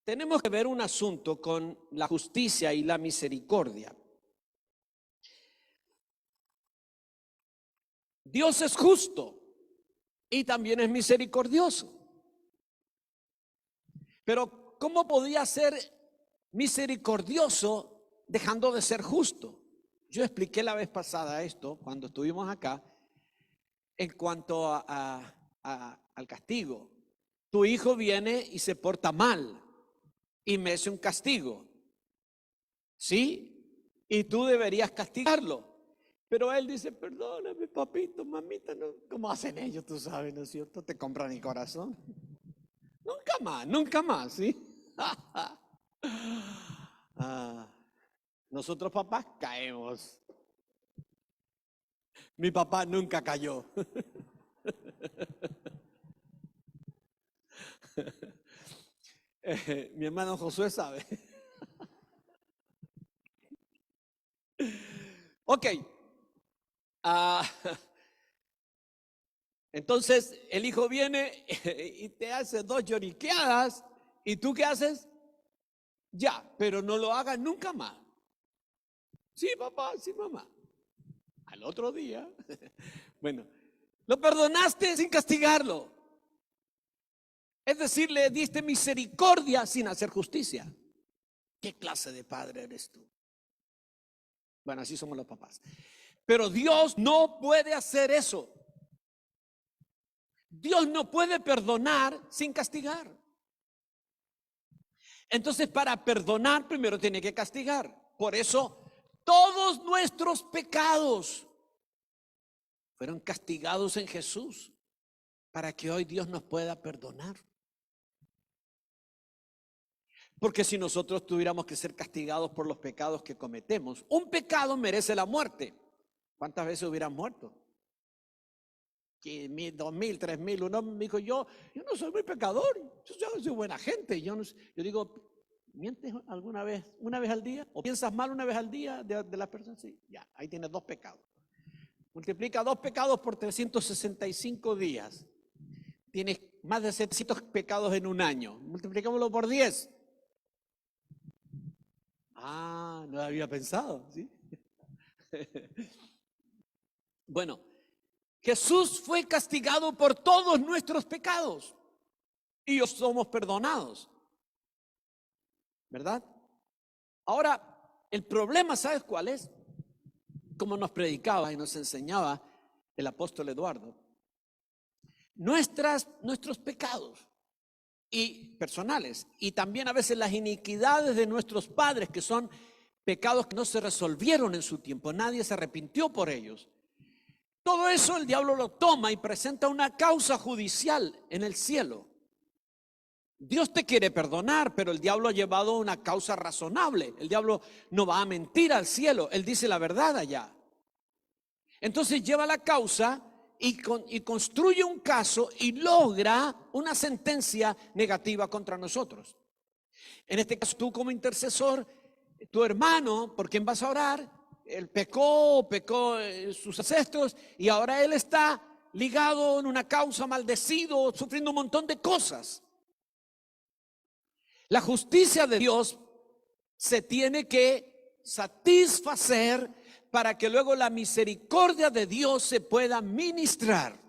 Tenemos que ver un asunto con la justicia y la misericordia. Dios es justo y también es misericordioso. Pero ¿cómo podía ser misericordioso dejando de ser justo? Yo expliqué la vez pasada esto cuando estuvimos acá en cuanto al castigo. Tu hijo viene y se porta mal y merece un castigo, ¿sí? Y tú deberías castigarlo. Pero él dice: perdóname, papito, mamita, no. ¿Cómo hacen ellos? Tú sabes, ¿no es cierto? Te compran el corazón. Nunca más, ¿sí? Nosotros papás caemos. Mi papá nunca cayó. Mi hermano Josué sabe. Ok. Entonces el hijo viene y te hace 2 lloriqueadas. ¿Y tú qué haces? Ya, pero no lo hagas nunca más. Sí, papá, sí, mamá. Al otro día, bueno, lo perdonaste sin castigarlo. Es decir, le diste misericordia sin hacer justicia. ¿Qué clase de padre eres tú? Bueno, así somos los papás. Pero Dios no puede hacer eso. Dios no puede perdonar sin castigar. Entonces, para perdonar primero tiene que castigar. Por eso todos nuestros pecados fueron castigados en Jesús, para que hoy Dios nos pueda perdonar. Porque si nosotros tuviéramos que ser castigados por los pecados que cometemos, un pecado merece la muerte. ¿Cuántas veces hubieran muerto? 2,000, 3,000. Uno me dijo, yo no soy muy pecador, yo soy buena gente. Yo digo, ¿mientes alguna vez, una vez al día? ¿O piensas mal una vez al día de las personas? Sí, ya, ahí tienes 2 pecados. Multiplica 2 pecados por 365 días. Tienes más de 700 pecados en un año. Multiplicámoslo por 10. No lo había pensado, ¿sí? Bueno, Jesús fue castigado por todos nuestros pecados y somos perdonados, ¿verdad? Ahora, el problema, ¿sabes cuál es? Como nos predicaba y nos enseñaba el apóstol Eduardo, nuestros pecados y personales, y también a veces las iniquidades de nuestros padres, que son pecados que no se resolvieron en su tiempo, nadie se arrepintió por ellos. Todo eso el diablo lo toma y presenta una causa judicial en el cielo. Dios te quiere perdonar, pero el diablo ha llevado una causa razonable. El diablo no va a mentir al cielo, él dice la verdad allá. Entonces lleva la causa y construye un caso y logra una sentencia negativa contra nosotros. En este caso, tú como intercesor, tu hermano, ¿por quién vas a orar? Él pecó sus ancestros y ahora él está ligado en una causa, maldecido, sufriendo un montón de cosas. La justicia de Dios se tiene que satisfacer para que luego la misericordia de Dios se pueda ministrar.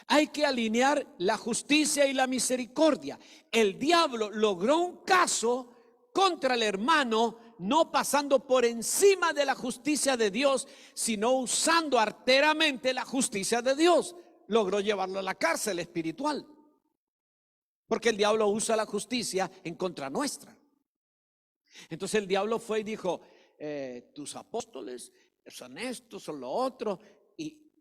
Hay que alinear la justicia y la misericordia. El diablo logró un caso contra el hermano, no pasando por encima de la justicia de Dios, sino usando arteramente la justicia de Dios. Logró llevarlo a la cárcel espiritual. Porque el diablo usa la justicia en contra nuestra. Entonces el diablo fue y dijo, tus apóstoles son estos, son lo otro, y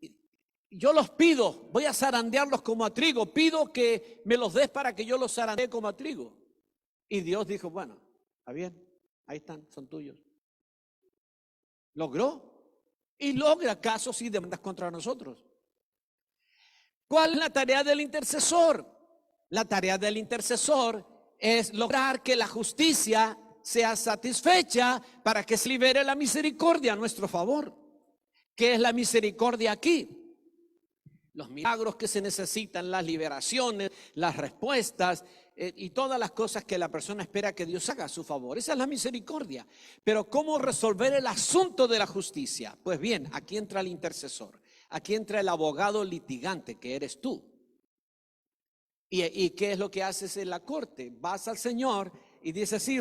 yo los pido, voy a zarandearlos como a trigo, pido que me los des para que yo los zarandee como a trigo. Y Dios dijo, bueno, está bien, ahí están, son tuyos. Logró y logra casos y demandas contra nosotros. ¿Cuál es la tarea del intercesor? La tarea del intercesor es lograr que la justicia sea satisfecha para que se libere la misericordia a nuestro favor. ¿Qué es la misericordia aquí? Los milagros que se necesitan, las liberaciones, las respuestas y todas las cosas que la persona espera que Dios haga a su favor. Esa es la misericordia. Pero ¿cómo resolver el asunto de la justicia? Pues bien, aquí entra el intercesor. Aquí entra el abogado litigante, que eres tú. ¿Y qué es lo que haces en la corte? Vas al Señor y dices, sí,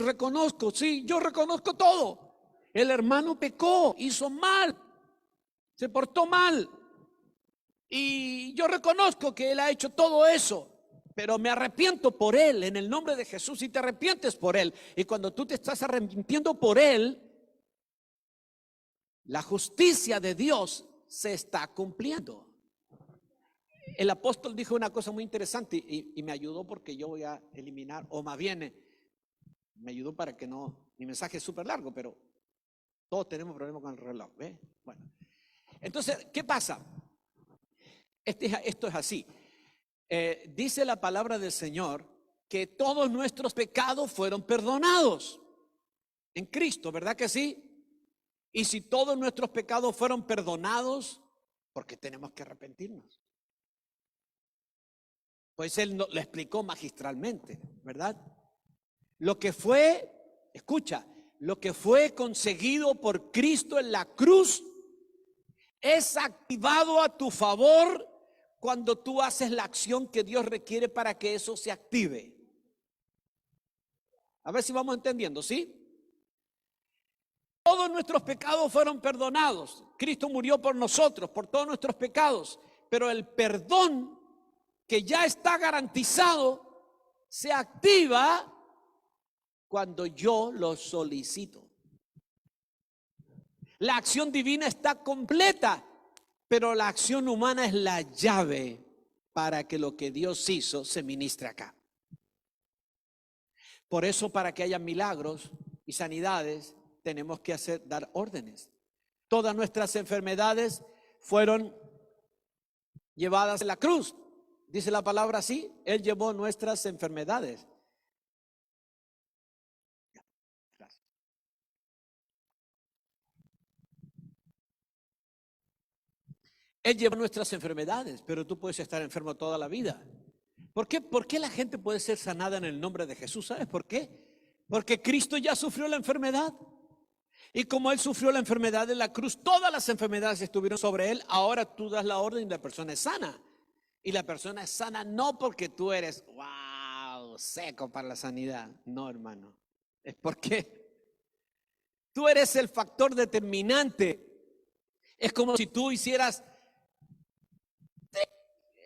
yo reconozco todo. El hermano pecó, hizo mal, se portó mal. Y yo reconozco que él ha hecho todo eso, pero me arrepiento por él en el nombre de Jesús, y te arrepientes por él. Y cuando tú te estás arrepintiendo por él, la justicia de Dios se está cumpliendo. El apóstol dijo una cosa muy interesante y me ayudó, porque yo voy a eliminar, o más bien me ayudó para que no, mi mensaje es súper largo, pero todos tenemos problemas con el reloj, ¿ves? Bueno, entonces, ¿qué pasa? Esto es así. Dice la palabra del Señor que todos nuestros pecados fueron perdonados en Cristo, ¿verdad que sí? Y si todos nuestros pecados fueron perdonados, ¿por qué tenemos que arrepentirnos? Pues él lo explicó magistralmente, ¿verdad? Lo que fue, escucha, lo que fue conseguido por Cristo en la cruz es activado a tu favor cuando tú haces la acción que Dios requiere para que eso se active. A ver si vamos entendiendo, ¿sí? Todos nuestros pecados fueron perdonados. Cristo murió por nosotros, por todos nuestros pecados. Pero el perdón que ya está garantizado se activa cuando yo lo solicito. La acción divina está completa, pero la acción humana es la llave para que lo que Dios hizo se ministre acá. Por eso, para que haya milagros y sanidades, tenemos que dar órdenes. Todas nuestras enfermedades fueron llevadas en la cruz. Dice la palabra así, Él llevó nuestras enfermedades. Gracias. Él llevó nuestras enfermedades, pero tú puedes estar enfermo toda la vida. ¿Por qué? ¿Por qué la gente puede ser sanada en el nombre de Jesús? ¿Sabes por qué? Porque Cristo ya sufrió la enfermedad. Y como Él sufrió la enfermedad en la cruz, todas las enfermedades estuvieron sobre Él. Ahora tú das la orden y la persona es sana. Y la persona es sana no porque tú eres, wow, seco para la sanidad. No, hermano. Es porque tú eres el factor determinante. Es como si tú hicieras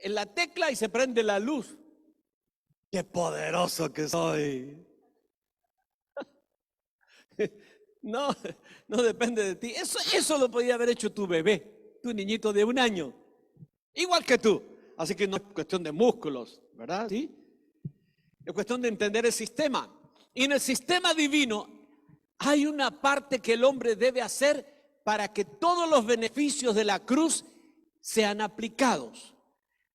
en la tecla y se prende la luz. ¡Qué poderoso que soy! No, no depende de ti. Eso lo podía haber hecho tu bebé, tu niñito de 1 año. Igual que tú. Así que no es cuestión de músculos, ¿verdad? ¿Sí? Es cuestión de entender el sistema. Y en el sistema divino hay una parte que el hombre debe hacer para que todos los beneficios de la cruz sean aplicados.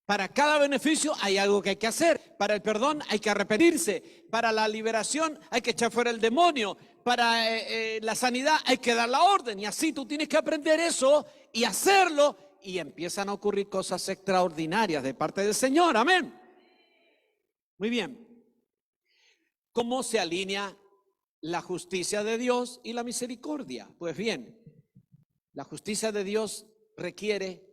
Para cada beneficio hay algo que hay que hacer. Para el perdón hay que arrepentirse. Para la liberación hay que echar fuera el demonio. Para la sanidad hay que dar la orden. Y así tú tienes que aprender eso y hacerlo. Y empiezan a ocurrir cosas extraordinarias de parte del Señor. Amén. Muy bien. ¿Cómo se alinea la justicia de Dios y la misericordia? Pues bien, la justicia de Dios requiere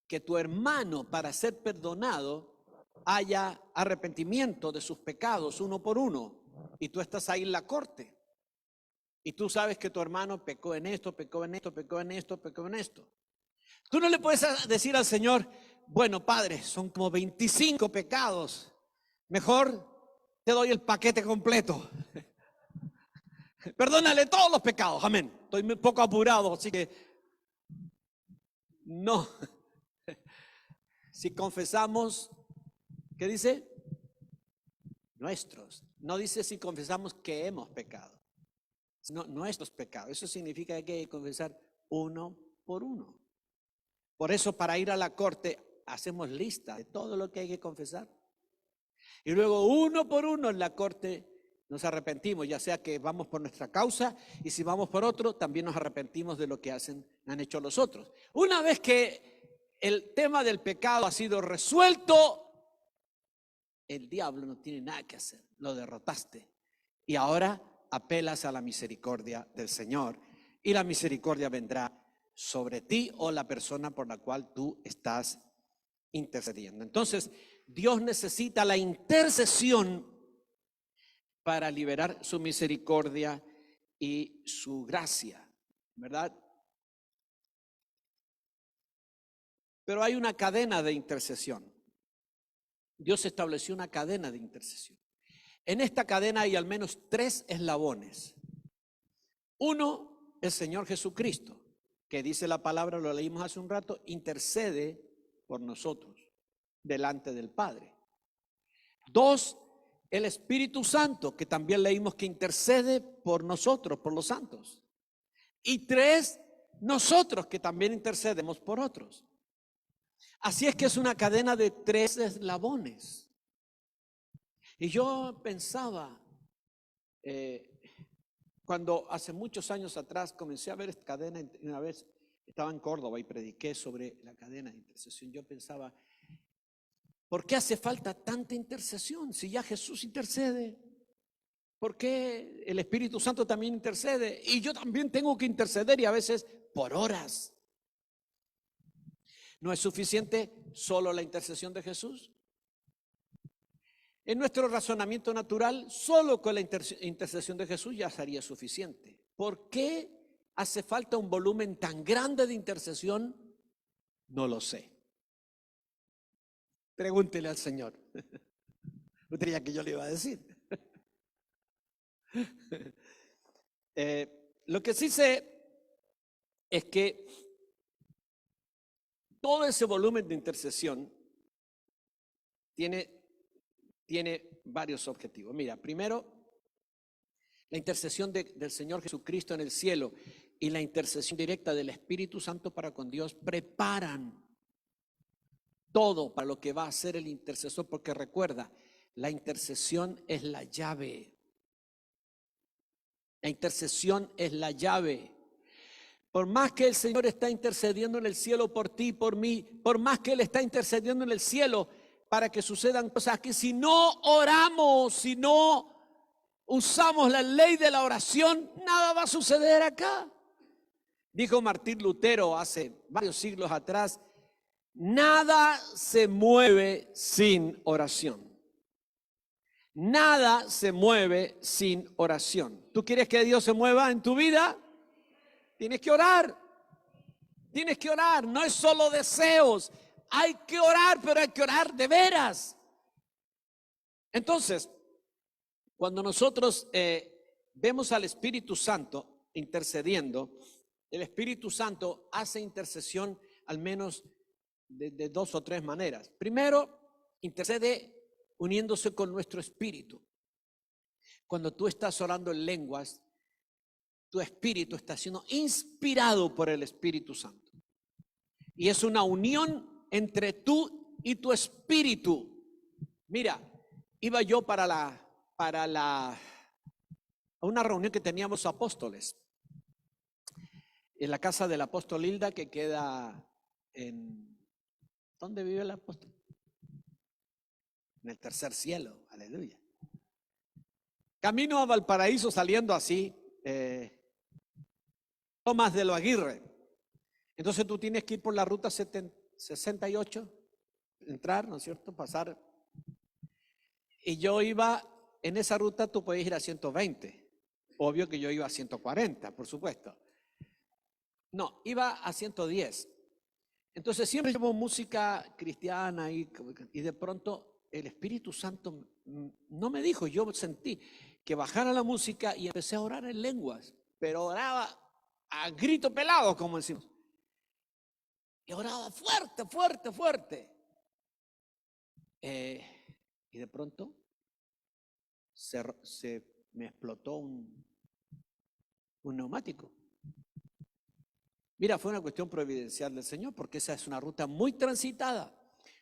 que tu hermano, para ser perdonado, haya arrepentimiento de sus pecados uno por uno. Y tú estás ahí en la corte. Y tú sabes que tu hermano pecó en esto, pecó en esto, pecó en esto, pecó en esto. Tú no le puedes decir al Señor, bueno, Padre, son como 25 pecados. Mejor te doy el paquete completo. Perdónale todos los pecados, amén. Estoy un poco apurado, así que no. Si confesamos, ¿qué dice? Nuestros. No dice si confesamos que hemos pecado, sino nuestros pecados. Eso significa que hay que confesar uno por uno. Por eso para ir a la corte hacemos lista de todo lo que hay que confesar. Y luego uno por uno en la corte nos arrepentimos, ya sea que vamos por nuestra causa y si vamos por otro, también nos arrepentimos de lo que han hecho los otros. Una vez que el tema del pecado ha sido resuelto, el diablo no tiene nada que hacer, lo derrotaste. Y ahora apelas a la misericordia del Señor y la misericordia vendrá sobre ti o la persona por la cual tú estás intercediendo. Entonces, Dios necesita la intercesión para liberar su misericordia y su gracia, ¿verdad? Pero hay una cadena de intercesión. Dios estableció una cadena de intercesión. En esta cadena hay al menos 3 eslabones. Uno, el Señor Jesucristo, que dice la palabra, lo leímos hace un rato, intercede por nosotros delante del Padre. 2, el Espíritu Santo, que también leímos que intercede por nosotros, por los santos. Y 3, nosotros que también intercedemos por otros. Así es que es una cadena de 3 eslabones. Y yo pensaba, cuando hace muchos años atrás comencé a ver esta cadena, una vez estaba en Córdoba y prediqué sobre la cadena de intercesión, yo pensaba, ¿por qué hace falta tanta intercesión? Si ya Jesús intercede, ¿por qué el Espíritu Santo también intercede? Y yo también tengo que interceder y a veces por horas. ¿No es suficiente solo la intercesión de Jesús? En nuestro razonamiento natural, solo con la intercesión de Jesús ya sería suficiente. ¿Por qué hace falta un volumen tan grande de intercesión? No lo sé. Pregúntele al Señor. Usted creía que yo le iba a decir. Lo que sí sé es que todo ese volumen de intercesión tiene varios objetivos. Mira, primero, la intercesión del Señor Jesucristo en el cielo y la intercesión directa del Espíritu Santo para con Dios preparan todo para lo que va a hacer el intercesor, porque recuerda, la intercesión es la llave. La intercesión es la llave. Por más que el Señor está intercediendo en el cielo por ti y por mí, por más que Él está intercediendo en el cielo para que sucedan cosas aquí, si no oramos, si no usamos la ley de la oración, nada va a suceder acá. Dijo Martín Lutero hace varios siglos atrás, nada se mueve sin oración. Nada se mueve sin oración. ¿Tú quieres que Dios se mueva en tu vida? Tienes que orar. Tienes que orar. No es solo deseos. Hay que orar, pero hay que orar de veras. Entonces, cuando nosotros vemos al Espíritu Santo intercediendo, el Espíritu Santo hace intercesión al menos de dos o tres maneras. Primero, intercede uniéndose con nuestro espíritu. Cuando tú estás orando en lenguas, tu espíritu está siendo inspirado por el Espíritu Santo. Y es una unión entre tú y tu espíritu. Mira, iba yo a una reunión que teníamos apóstoles en la casa del apóstol Hilda, que queda en... ¿Dónde vive el apóstol? En el tercer cielo, aleluya. Camino a Valparaíso saliendo así, Tomás de lo Aguirre. Entonces tú tienes que ir por la ruta 68, entrar, ¿no es cierto? Pasar. Y yo iba, en esa ruta tú puedes ir a 120. Obvio que yo iba a 140, por supuesto. No, iba a 110. Entonces siempre llevo música cristiana y de pronto el Espíritu Santo no me dijo, yo sentí que bajara la música y empecé a orar en lenguas, pero oraba a grito pelado, como decimos. Y oraba fuerte, fuerte, fuerte. Y de pronto me explotó un neumático. Mira, fue una cuestión providencial del Señor, porque esa es una ruta muy transitada.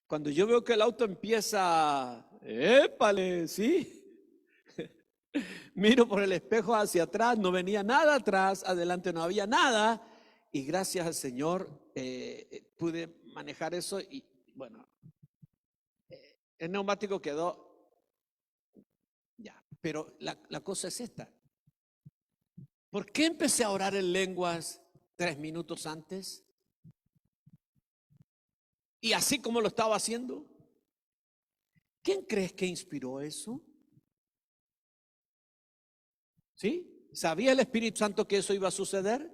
Cuando yo veo que el auto empieza, épale, ¿sí? Miro por el espejo hacia atrás, no venía nada atrás, adelante no había nada, y gracias al Señor pude manejar eso y bueno, el neumático quedó ya. Pero la cosa es esta. ¿Por qué empecé a orar en lenguas 3 minutos antes? Y así como lo estaba haciendo, ¿quién crees que inspiró eso? ¿Sí? ¿Sabía el Espíritu Santo que eso iba a suceder?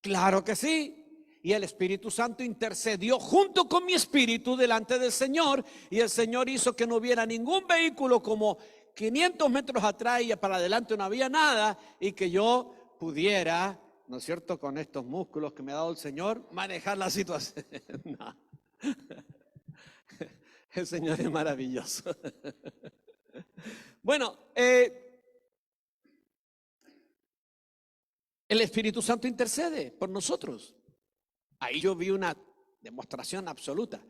Claro que sí. Y el Espíritu Santo intercedió junto con mi espíritu delante del Señor, y el Señor hizo que no hubiera ningún vehículo como 500 metros atrás y para adelante no había nada, y que yo pudiera, ¿no es cierto?, con estos músculos que me ha dado el Señor, manejar la situación. No. El Señor es maravilloso. Bueno, el Espíritu Santo intercede por nosotros. Ahí yo vi una demostración absoluta.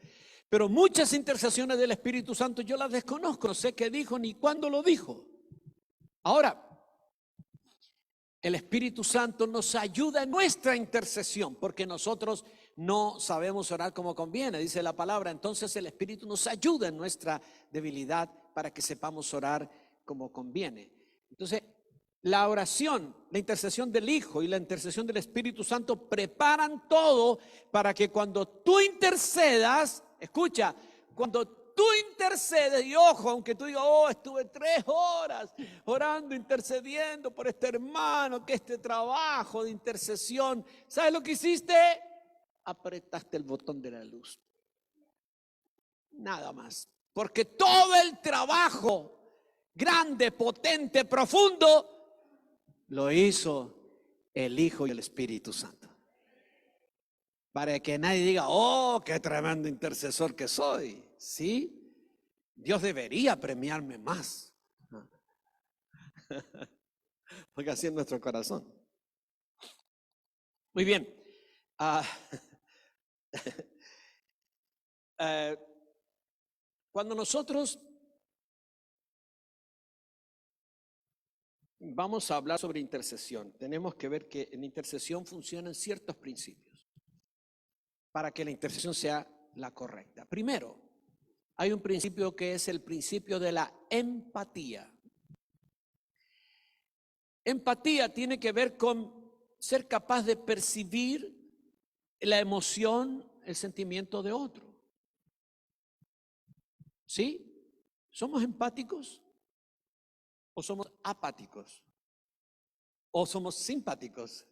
Pero muchas intercesiones del Espíritu Santo yo las desconozco, no sé qué dijo ni cuándo lo dijo. Ahora, el Espíritu Santo nos ayuda en nuestra intercesión, porque nosotros no sabemos orar como conviene, dice la palabra. Entonces el Espíritu nos ayuda en nuestra debilidad para que sepamos orar como conviene. Entonces, la oración, la intercesión del Hijo y la intercesión del Espíritu Santo preparan todo para que cuando tú intercedas, escucha, cuando tú intercedes, y ojo, aunque tú digas, oh, estuve 3 horas orando, intercediendo por este hermano, que este trabajo de intercesión, ¿sabes lo que hiciste? Apretaste el botón de la luz. Nada más. Porque todo el trabajo grande, potente, profundo, lo hizo el Hijo y el Espíritu Santo. Para que nadie diga, oh, qué tremendo intercesor que soy. ¿Sí? Dios debería premiarme más. Porque así es nuestro corazón. Muy bien. Cuando nosotros vamos a hablar sobre intercesión, tenemos que ver que en intercesión funcionan ciertos principios para que la intercesión sea la correcta. Primero, hay un principio que es el principio de la empatía. Empatía tiene que ver con ser capaz de percibir la emoción, el sentimiento de otro. ¿Sí? ¿Somos empáticos? ¿O somos apáticos? ¿O somos simpáticos?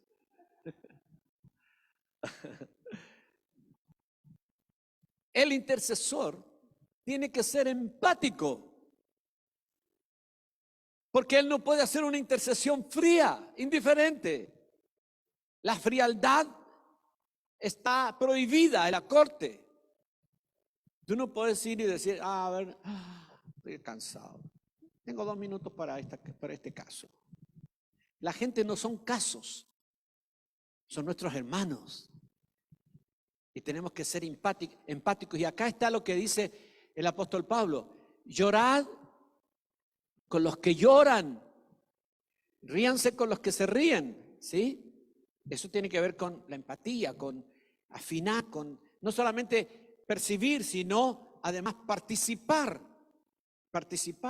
El intercesor tiene que ser empático, porque él no puede hacer una intercesión fría, indiferente. La frialdad está prohibida en la corte. Tú no puedes ir y decir, a ver, estoy cansado. Tengo 2 minutos para este caso. La gente no son casos, son nuestros hermanos. Y tenemos que ser empáticos. Y acá está lo que dice el apóstol Pablo. Llorad con los que lloran. Ríanse con los que se ríen. ¿Sí? Eso tiene que ver con la empatía, con afinar, con no solamente percibir, sino además participar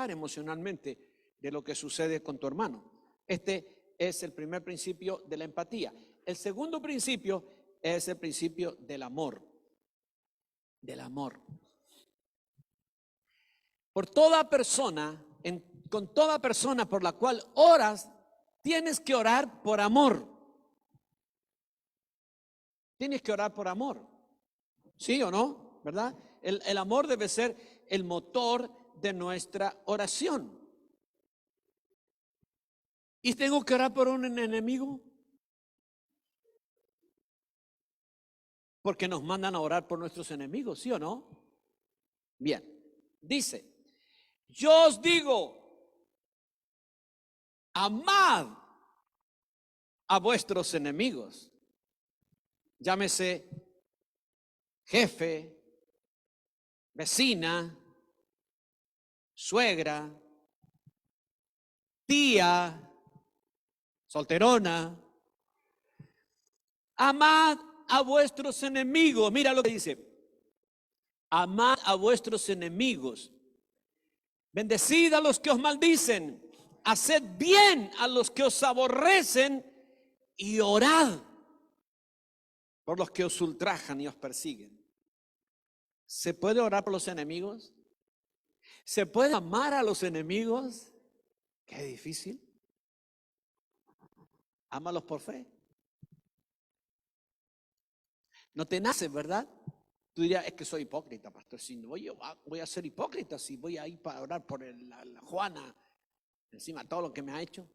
emocionalmente de lo que sucede con tu hermano. Este es el primer principio de la empatía. El segundo principio es el principio del amor. Del amor. Por toda persona, con toda persona por la cual oras, tienes que orar por amor. Tienes que orar por amor. ¿Sí o no? ¿Verdad? El amor debe ser el motor de nuestra oración. ¿Y tengo que orar por un enemigo? Porque nos mandan a orar por nuestros enemigos, ¿sí o no? Bien, dice, yo os digo, amad a vuestros enemigos. Llámese jefe, vecina, suegra, tía, solterona. Amad a vuestros enemigos. Mira lo que dice. Amad a vuestros enemigos. Bendecid a los que os maldicen. Haced bien a los que os aborrecen y orad por los que os ultrajan y os persiguen. ¿Se puede orar por los enemigos? ¿Se puede amar a los enemigos? Qué difícil. Ámalos por fe. No te nace, ¿verdad? Tú dirías, es que soy hipócrita, pastor. Si no, voy a ser hipócrita si voy a ir para orar por la Juana, encima de todo lo que me ha hecho.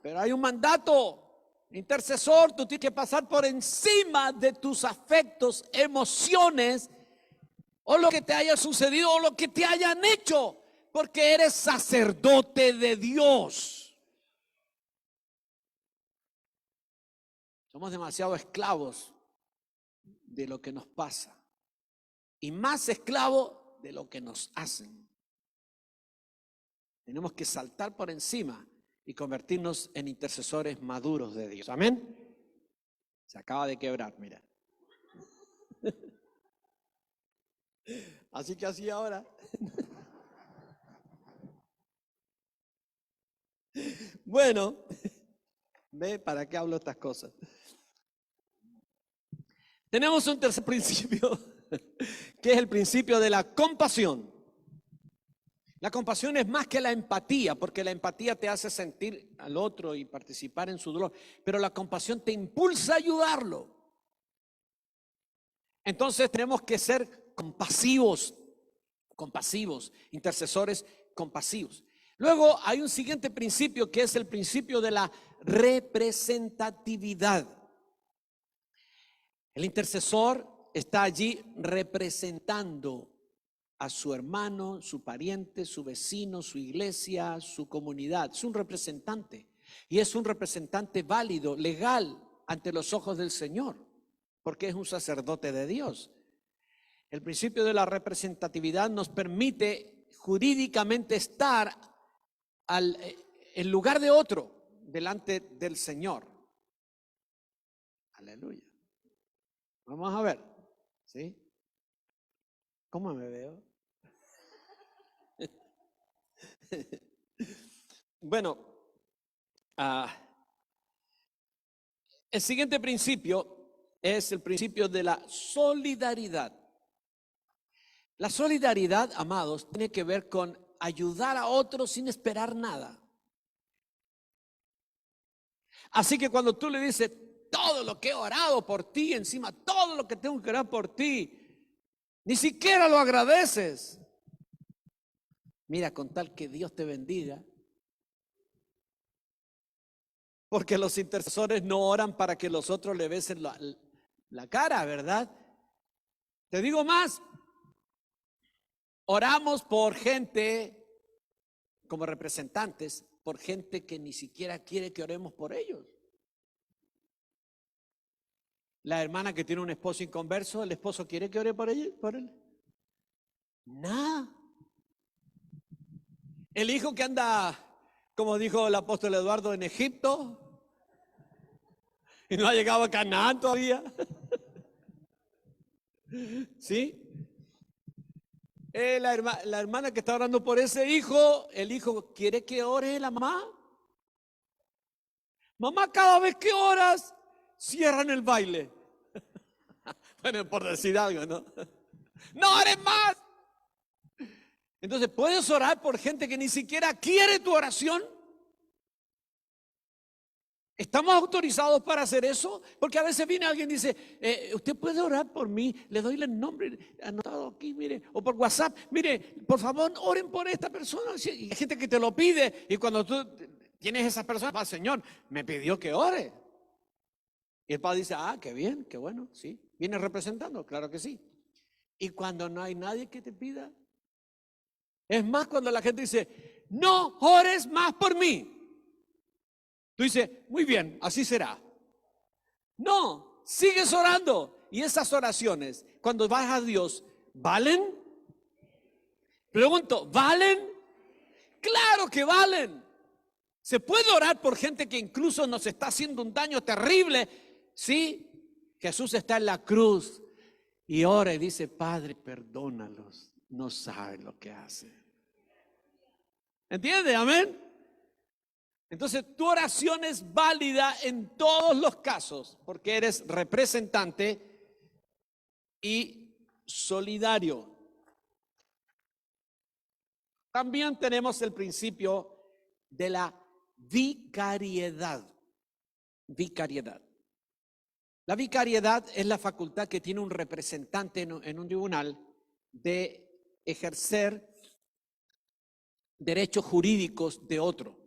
Pero hay un mandato intercesor, tú tienes que pasar por encima de tus afectos, emociones, o lo que te haya sucedido, o lo que te hayan hecho, porque eres sacerdote de Dios. Somos demasiado esclavos de lo que nos pasa y más esclavos de lo que nos hacen. Tenemos que saltar por encima y convertirnos en intercesores maduros de Dios. Amén. Se acaba de quebrar, mira. Así que así ahora. Bueno, ve para qué hablo estas cosas. Tenemos un tercer principio, que es el principio de la compasión. La compasión es más que la empatía, porque la empatía te hace sentir al otro y participar en su dolor, pero la compasión te impulsa a ayudarlo. Entonces tenemos que ser compasivos, intercesores compasivos. Luego hay un siguiente principio que es el principio de la representatividad. El intercesor está allí representando a su hermano, su pariente, su vecino, su iglesia, su comunidad. Es un representante y es un representante válido, legal ante los ojos del Señor. porque es un sacerdote de Dios. El principio de la representatividad nos permite jurídicamente estar en lugar de otro delante del Señor. Aleluya. Vamos a ver, ¿sí? ¿Cómo me veo? Bueno, el siguiente principio es el principio de la solidaridad. La solidaridad, amados, tiene que ver con ayudar a otros sin esperar nada. Así que cuando tú le dices todo lo que he orado por ti, encima todo lo que tengo que orar por ti, ni siquiera lo agradeces. Mira, con tal que Dios te bendiga. Porque los intercesores no oran para que los otros le besen la cara, ¿verdad? Te digo más, oramos por gente, como representantes, por gente que ni siquiera quiere que oremos por ellos. La hermana que tiene un esposo inconverso, ¿el esposo quiere que ore por ella, por él? Nada. El hijo que anda, como dijo el apóstol Eduardo, en Egipto y no ha llegado a Canaán todavía. ¿Sí? La hermana que está orando por ese hijo, el hijo quiere que ore la mamá. Mamá, cada vez que oras, cierran el baile. Bueno, por decir algo, ¿no? No ores más. Entonces, ¿puedes orar por gente que ni siquiera quiere tu oración? ¿Estamos autorizados para hacer eso? Porque a veces viene alguien y dice, usted puede orar por mí, le doy el nombre anotado aquí, mire, o por WhatsApp, mire, por favor, oren por esta persona. Y hay gente que te lo pide y cuando tú tienes esa persona, va, Señor, me pidió que ore. Y el padre dice, qué bien, qué bueno, sí. ¿Vienes representando? Claro que sí. Y cuando no hay nadie que te pida, es más cuando la gente dice, no ores más por mí. Tú dices, muy bien, así será. No, sigues orando. Y esas oraciones, cuando vas a Dios, ¿valen? Pregunto, ¿valen? Claro que valen. Se puede orar por gente que incluso nos está haciendo un daño terrible. Sí, Jesús está en la cruz y ora y dice, Padre, perdónalos, no saben lo que hacen. ¿Entiende? Amén. Entonces tu oración es válida en todos los casos porque eres representante y solidario. También tenemos el principio de la vicariedad. Vicariedad. La vicariedad es la facultad que tiene un representante en un tribunal de ejercer derechos jurídicos de otro.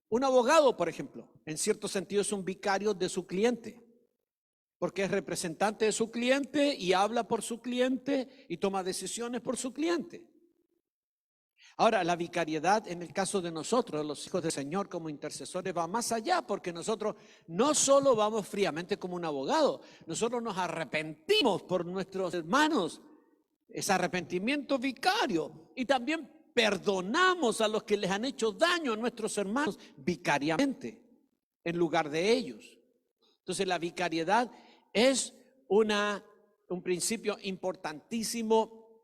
Un abogado, por ejemplo, en cierto sentido es un vicario de su cliente, porque es representante de su cliente y habla por su cliente y toma decisiones por su cliente. Ahora, la vicariedad en el caso de nosotros, los hijos del Señor como intercesores, va más allá, porque nosotros no solo vamos fríamente como un abogado, nosotros nos arrepentimos por nuestros hermanos, es arrepentimiento vicario, y también perdonamos a los que les han hecho daño a nuestros hermanos vicariamente, en lugar de ellos. Entonces la vicariedad es un principio importantísimo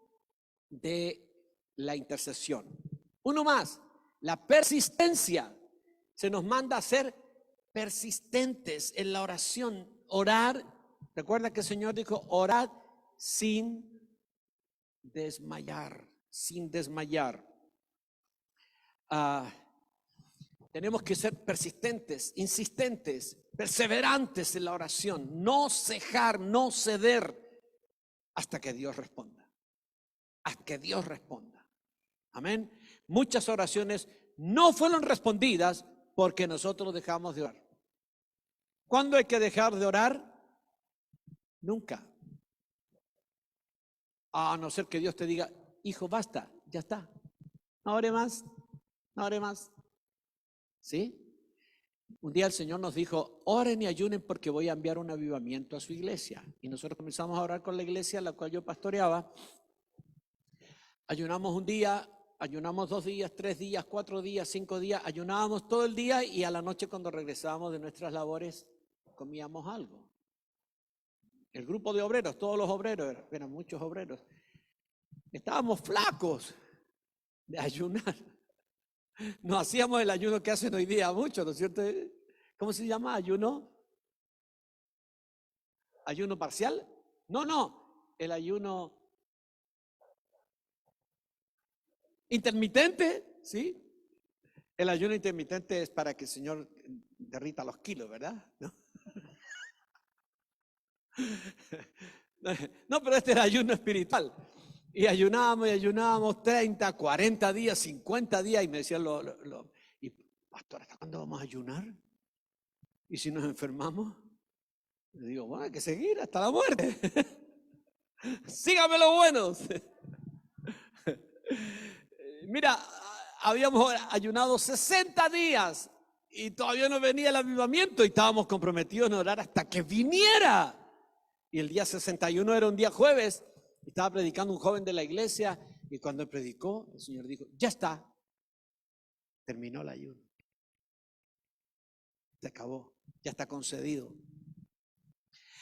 de la intercesión. Uno más, la persistencia. Se nos manda a ser persistentes en la oración. Orar, recuerda que el Señor dijo, orad sin desmayar, sin desmayar. Tenemos que ser persistentes, insistentes, perseverantes en la oración, no cejar, no ceder hasta que Dios responda. Hasta que Dios responda. Amén. Muchas oraciones no fueron respondidas porque nosotros dejamos de orar. ¿Cuándo hay que dejar de orar? Nunca. A no ser que Dios te diga, hijo, basta, ya está. No ore más, no ore más. ¿Sí? Un día el Señor nos dijo, oren y ayunen porque voy a enviar un avivamiento a su iglesia. Y nosotros comenzamos a orar con la iglesia a la cual yo pastoreaba. Ayunamos un día, ayunamos 2 días, 3 días, 4 días, 5 días. Ayunábamos todo el día y a la noche cuando regresábamos de nuestras labores comíamos algo. El grupo de obreros, todos los obreros, eran muchos obreros, estábamos flacos de ayunar. No hacíamos el ayuno que hacen hoy día muchos, ¿no es cierto? ¿Cómo se llama? ¿Ayuno? ¿Ayuno parcial? No, el ayuno intermitente, ¿sí? El ayuno intermitente es para que el Señor derrita los kilos, ¿verdad? No, pero este era ayuno espiritual. Y ayunábamos 30, 40 días, 50 días. Y me decían, y pastor, ¿hasta cuándo vamos a ayunar? ¿Y si nos enfermamos? Le digo, bueno, hay que seguir hasta la muerte. Sígame los buenos. Mira, habíamos ayunado 60 días y todavía no venía el avivamiento y estábamos comprometidos en orar hasta que viniera. Y el día 61 era un día jueves, estaba predicando un joven de la iglesia y cuando él predicó, el Señor dijo, ya está, terminó el ayuno. Se acabó, ya está concedido.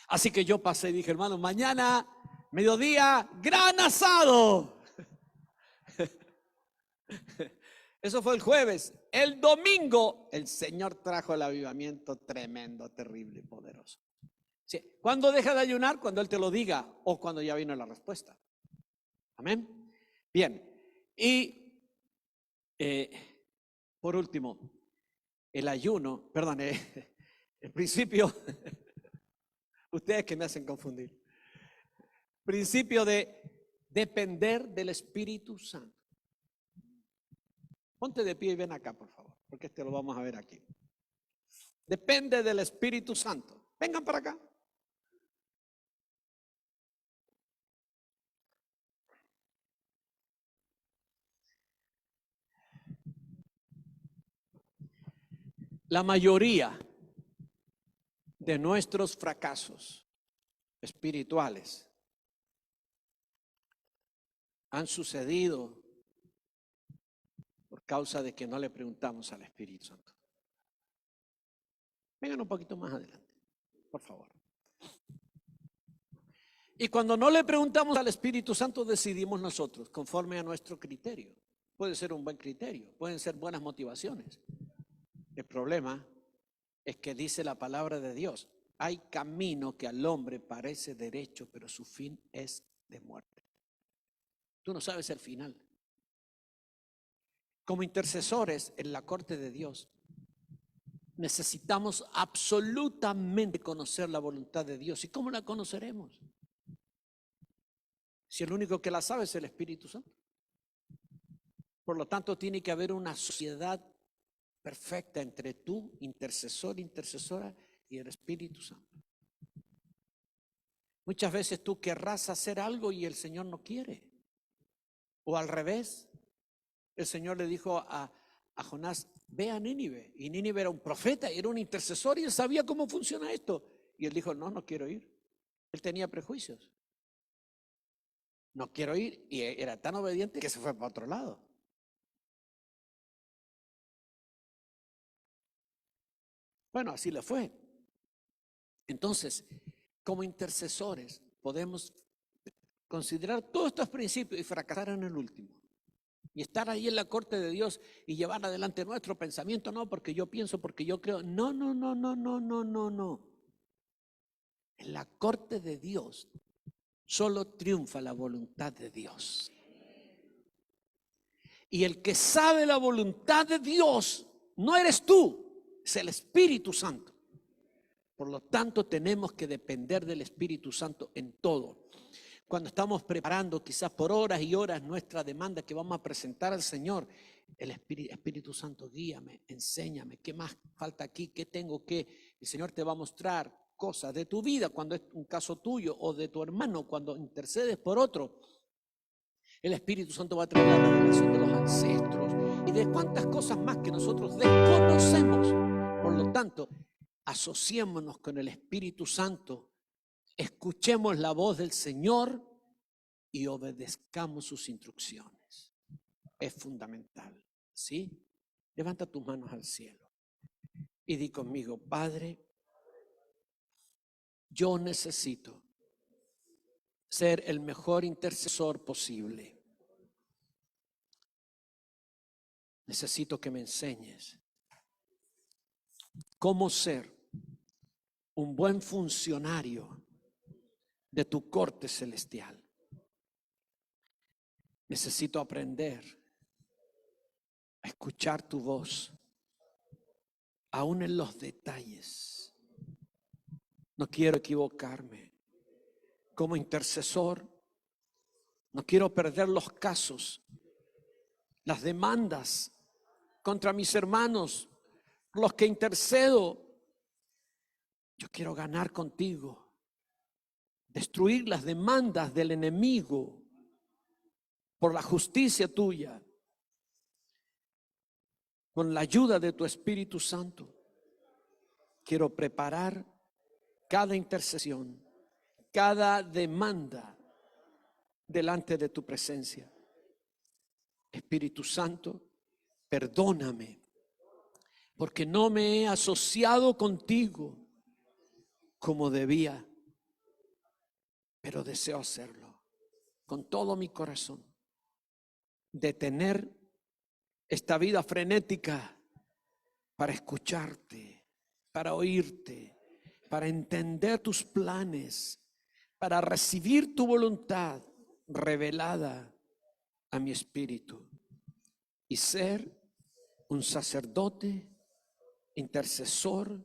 Así que yo pasé y dije, hermano, mañana, mediodía, gran asado. Eso fue el jueves. El domingo, el Señor trajo el avivamiento tremendo, terrible y poderoso. Sí. ¿Cuándo deja de ayunar? Cuando Él te lo diga o cuando ya vino la respuesta. Amén. Bien. Y por último, el ayuno, perdón, el principio, ustedes que me hacen confundir. Principio de depender del Espíritu Santo. Ponte de pie y ven acá, por favor, porque lo vamos a ver aquí. Depende del Espíritu Santo. Vengan para acá. La mayoría de nuestros fracasos espirituales han sucedido por causa de que no le preguntamos al Espíritu Santo. Vengan un poquito más adelante, por favor. Y cuando no le preguntamos al Espíritu Santo, decidimos nosotros, conforme a nuestro criterio. Puede ser un buen criterio, pueden ser buenas motivaciones. El problema es que dice la palabra de Dios, hay camino que al hombre parece derecho, pero su fin es de muerte. Tú no sabes el final. Como intercesores en la corte de Dios, necesitamos absolutamente conocer la voluntad de Dios. ¿Y cómo la conoceremos? Si el único que la sabe es el Espíritu Santo. Por lo tanto, tiene que haber una sociedad perfecta entre tú, intercesor, intercesora, y el Espíritu Santo. Muchas veces tú querrás hacer algo y el Señor no quiere. O al revés, el Señor le dijo a Jonás, ve a Nínive. Y Nínive era un profeta, era un intercesor y él sabía cómo funciona esto. Y él dijo, no quiero ir. Él tenía prejuicios. No quiero ir. Y era tan obediente que se fue para otro lado. Bueno, así le fue. Entonces, como intercesores, podemos considerar todos estos principios y fracasar en el último. Y estar ahí en la corte de Dios y llevar adelante nuestro pensamiento, no, porque yo pienso, porque yo creo. No. En la corte de Dios solo triunfa la voluntad de Dios. Y el que sabe la voluntad de Dios no eres tú, es el Espíritu Santo. Por lo tanto, tenemos que depender del Espíritu Santo en todo. Cuando estamos preparando quizás por horas y horas nuestra demanda que vamos a presentar al Señor, el Espíritu Santo, guíame, enséñame, ¿qué más falta aquí? ¿Qué tengo que? El Señor te va a mostrar cosas de tu vida cuando es un caso tuyo o de tu hermano cuando intercedes por otro. El Espíritu Santo va a traer la revelación de los ancestros y de cuántas cosas más que nosotros desconocemos. Por lo tanto, asociémonos con el Espíritu Santo, escuchemos la voz del Señor y obedezcamos sus instrucciones. Es fundamental, ¿sí? Levanta tus manos al cielo y di conmigo: Padre, yo necesito ser el mejor intercesor posible. Necesito que me enseñes cómo ser un buen funcionario de tu corte celestial. Necesito aprender a escuchar tu voz, aún en los detalles. No quiero equivocarme. Como intercesor, no quiero perder los casos, las demandas contra mis hermanos, los que intercedo. Yo quiero ganar contigo, destruir las demandas del enemigo por la justicia tuya, con la ayuda de tu Espíritu Santo. Quiero preparar cada intercesión, cada demanda delante de tu presencia. Espíritu Santo, perdóname, porque no me he asociado contigo como debía, pero deseo hacerlo con todo mi corazón. Detener esta vida frenética para escucharte, para oírte, para entender tus planes, para recibir tu voluntad revelada a mi espíritu y ser un sacerdote, intercesor,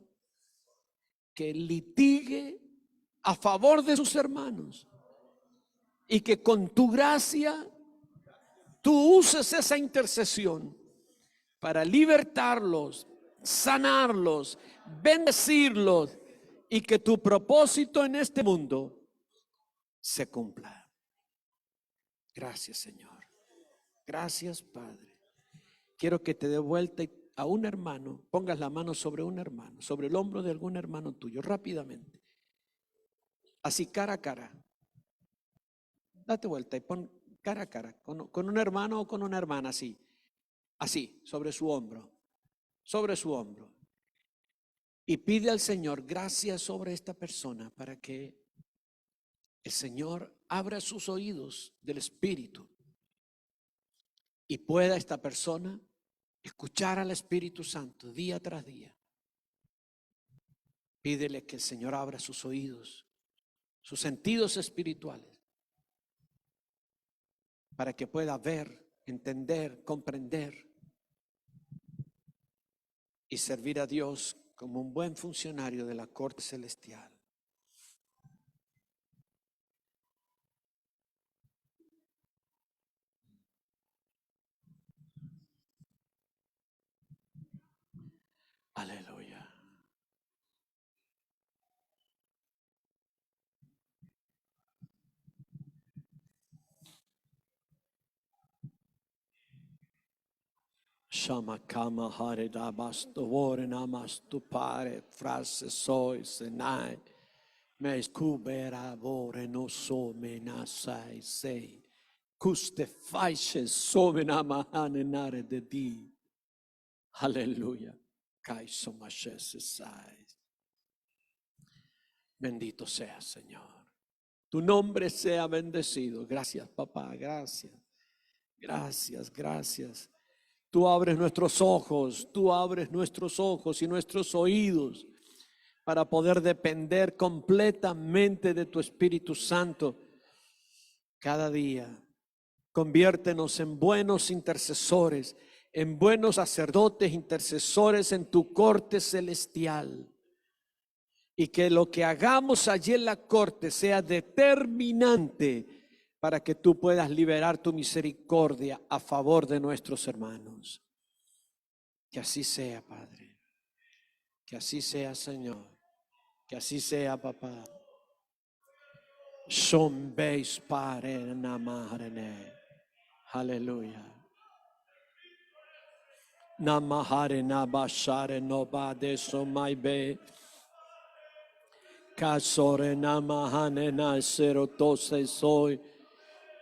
que litigue a favor de sus hermanos y que con tu gracia tú uses esa intercesión para libertarlos, sanarlos, bendecirlos y que tu propósito en este mundo se cumpla. Gracias, Señor. Gracias, Padre. Quiero que te dé vuelta a un hermano, pongas la mano sobre un hermano, sobre el hombro de algún hermano tuyo, rápidamente. Así, cara a cara. Date vuelta y pon cara a cara, con un hermano o con una hermana, así. Así, sobre su hombro. Sobre su hombro. Y pide al Señor gracias sobre esta persona para que el Señor abra sus oídos del Espíritu y pueda esta persona escuchar al Espíritu Santo día tras día. Pídele que el Señor abra sus oídos, sus sentidos espirituales, para que pueda ver, entender, comprender y servir a Dios como un buen funcionario de la corte celestial. Aleluya. Shama kama hare dabasto vore namastu pare frase soy senai me scubera vore no so menasai sei custe faiche sove namahane nare de di. Aleluya. Kai somashes sai. Bendito sea, Señor. Tu nombre sea bendecido. Gracias, papá. Gracias. Gracias, gracias. Tú abres nuestros ojos, tú abres nuestros ojos y nuestros oídos para poder depender completamente de tu Espíritu Santo cada día. Conviértenos en buenos intercesores, en buenos sacerdotes, intercesores en tu corte celestial. Y que lo que hagamos allí en la corte sea determinante para que tú puedas liberar tu misericordia a favor de nuestros hermanos. Que así sea, Padre. Que así sea, Señor. Que así sea, papá. Son beis pare namarene. Aleluya. Namahare nabashare no bade so my be. Kasore namahane na serotose soy.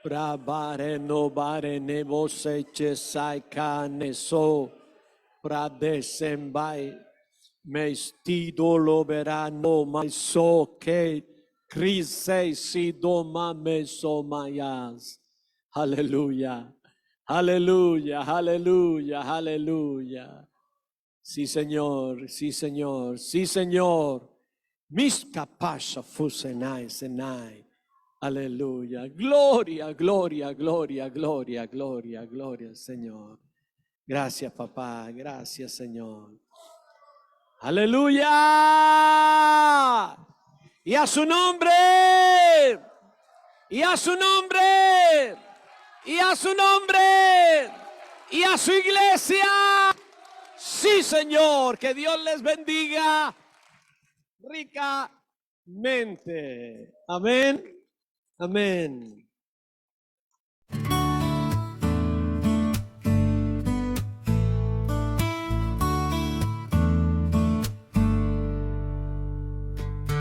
Prabare no bare nebo se chesai kane so. Pradesembai. Me stido lo verano my so que crise si doma me so mayas. Aleluya. Aleluya, aleluya, aleluya. Sí, Señor, sí, Señor, sí, Señor. Mis capasha fusenai, senai. Aleluya. Gloria, gloria, gloria, gloria, gloria, gloria, Señor. Gracias, papá. Gracias, Señor. Aleluya. Y a su nombre. Y a su nombre. Y a su nombre. Y a su iglesia. Sí, Señor. Que Dios les bendiga ricamente. Amén. Amén.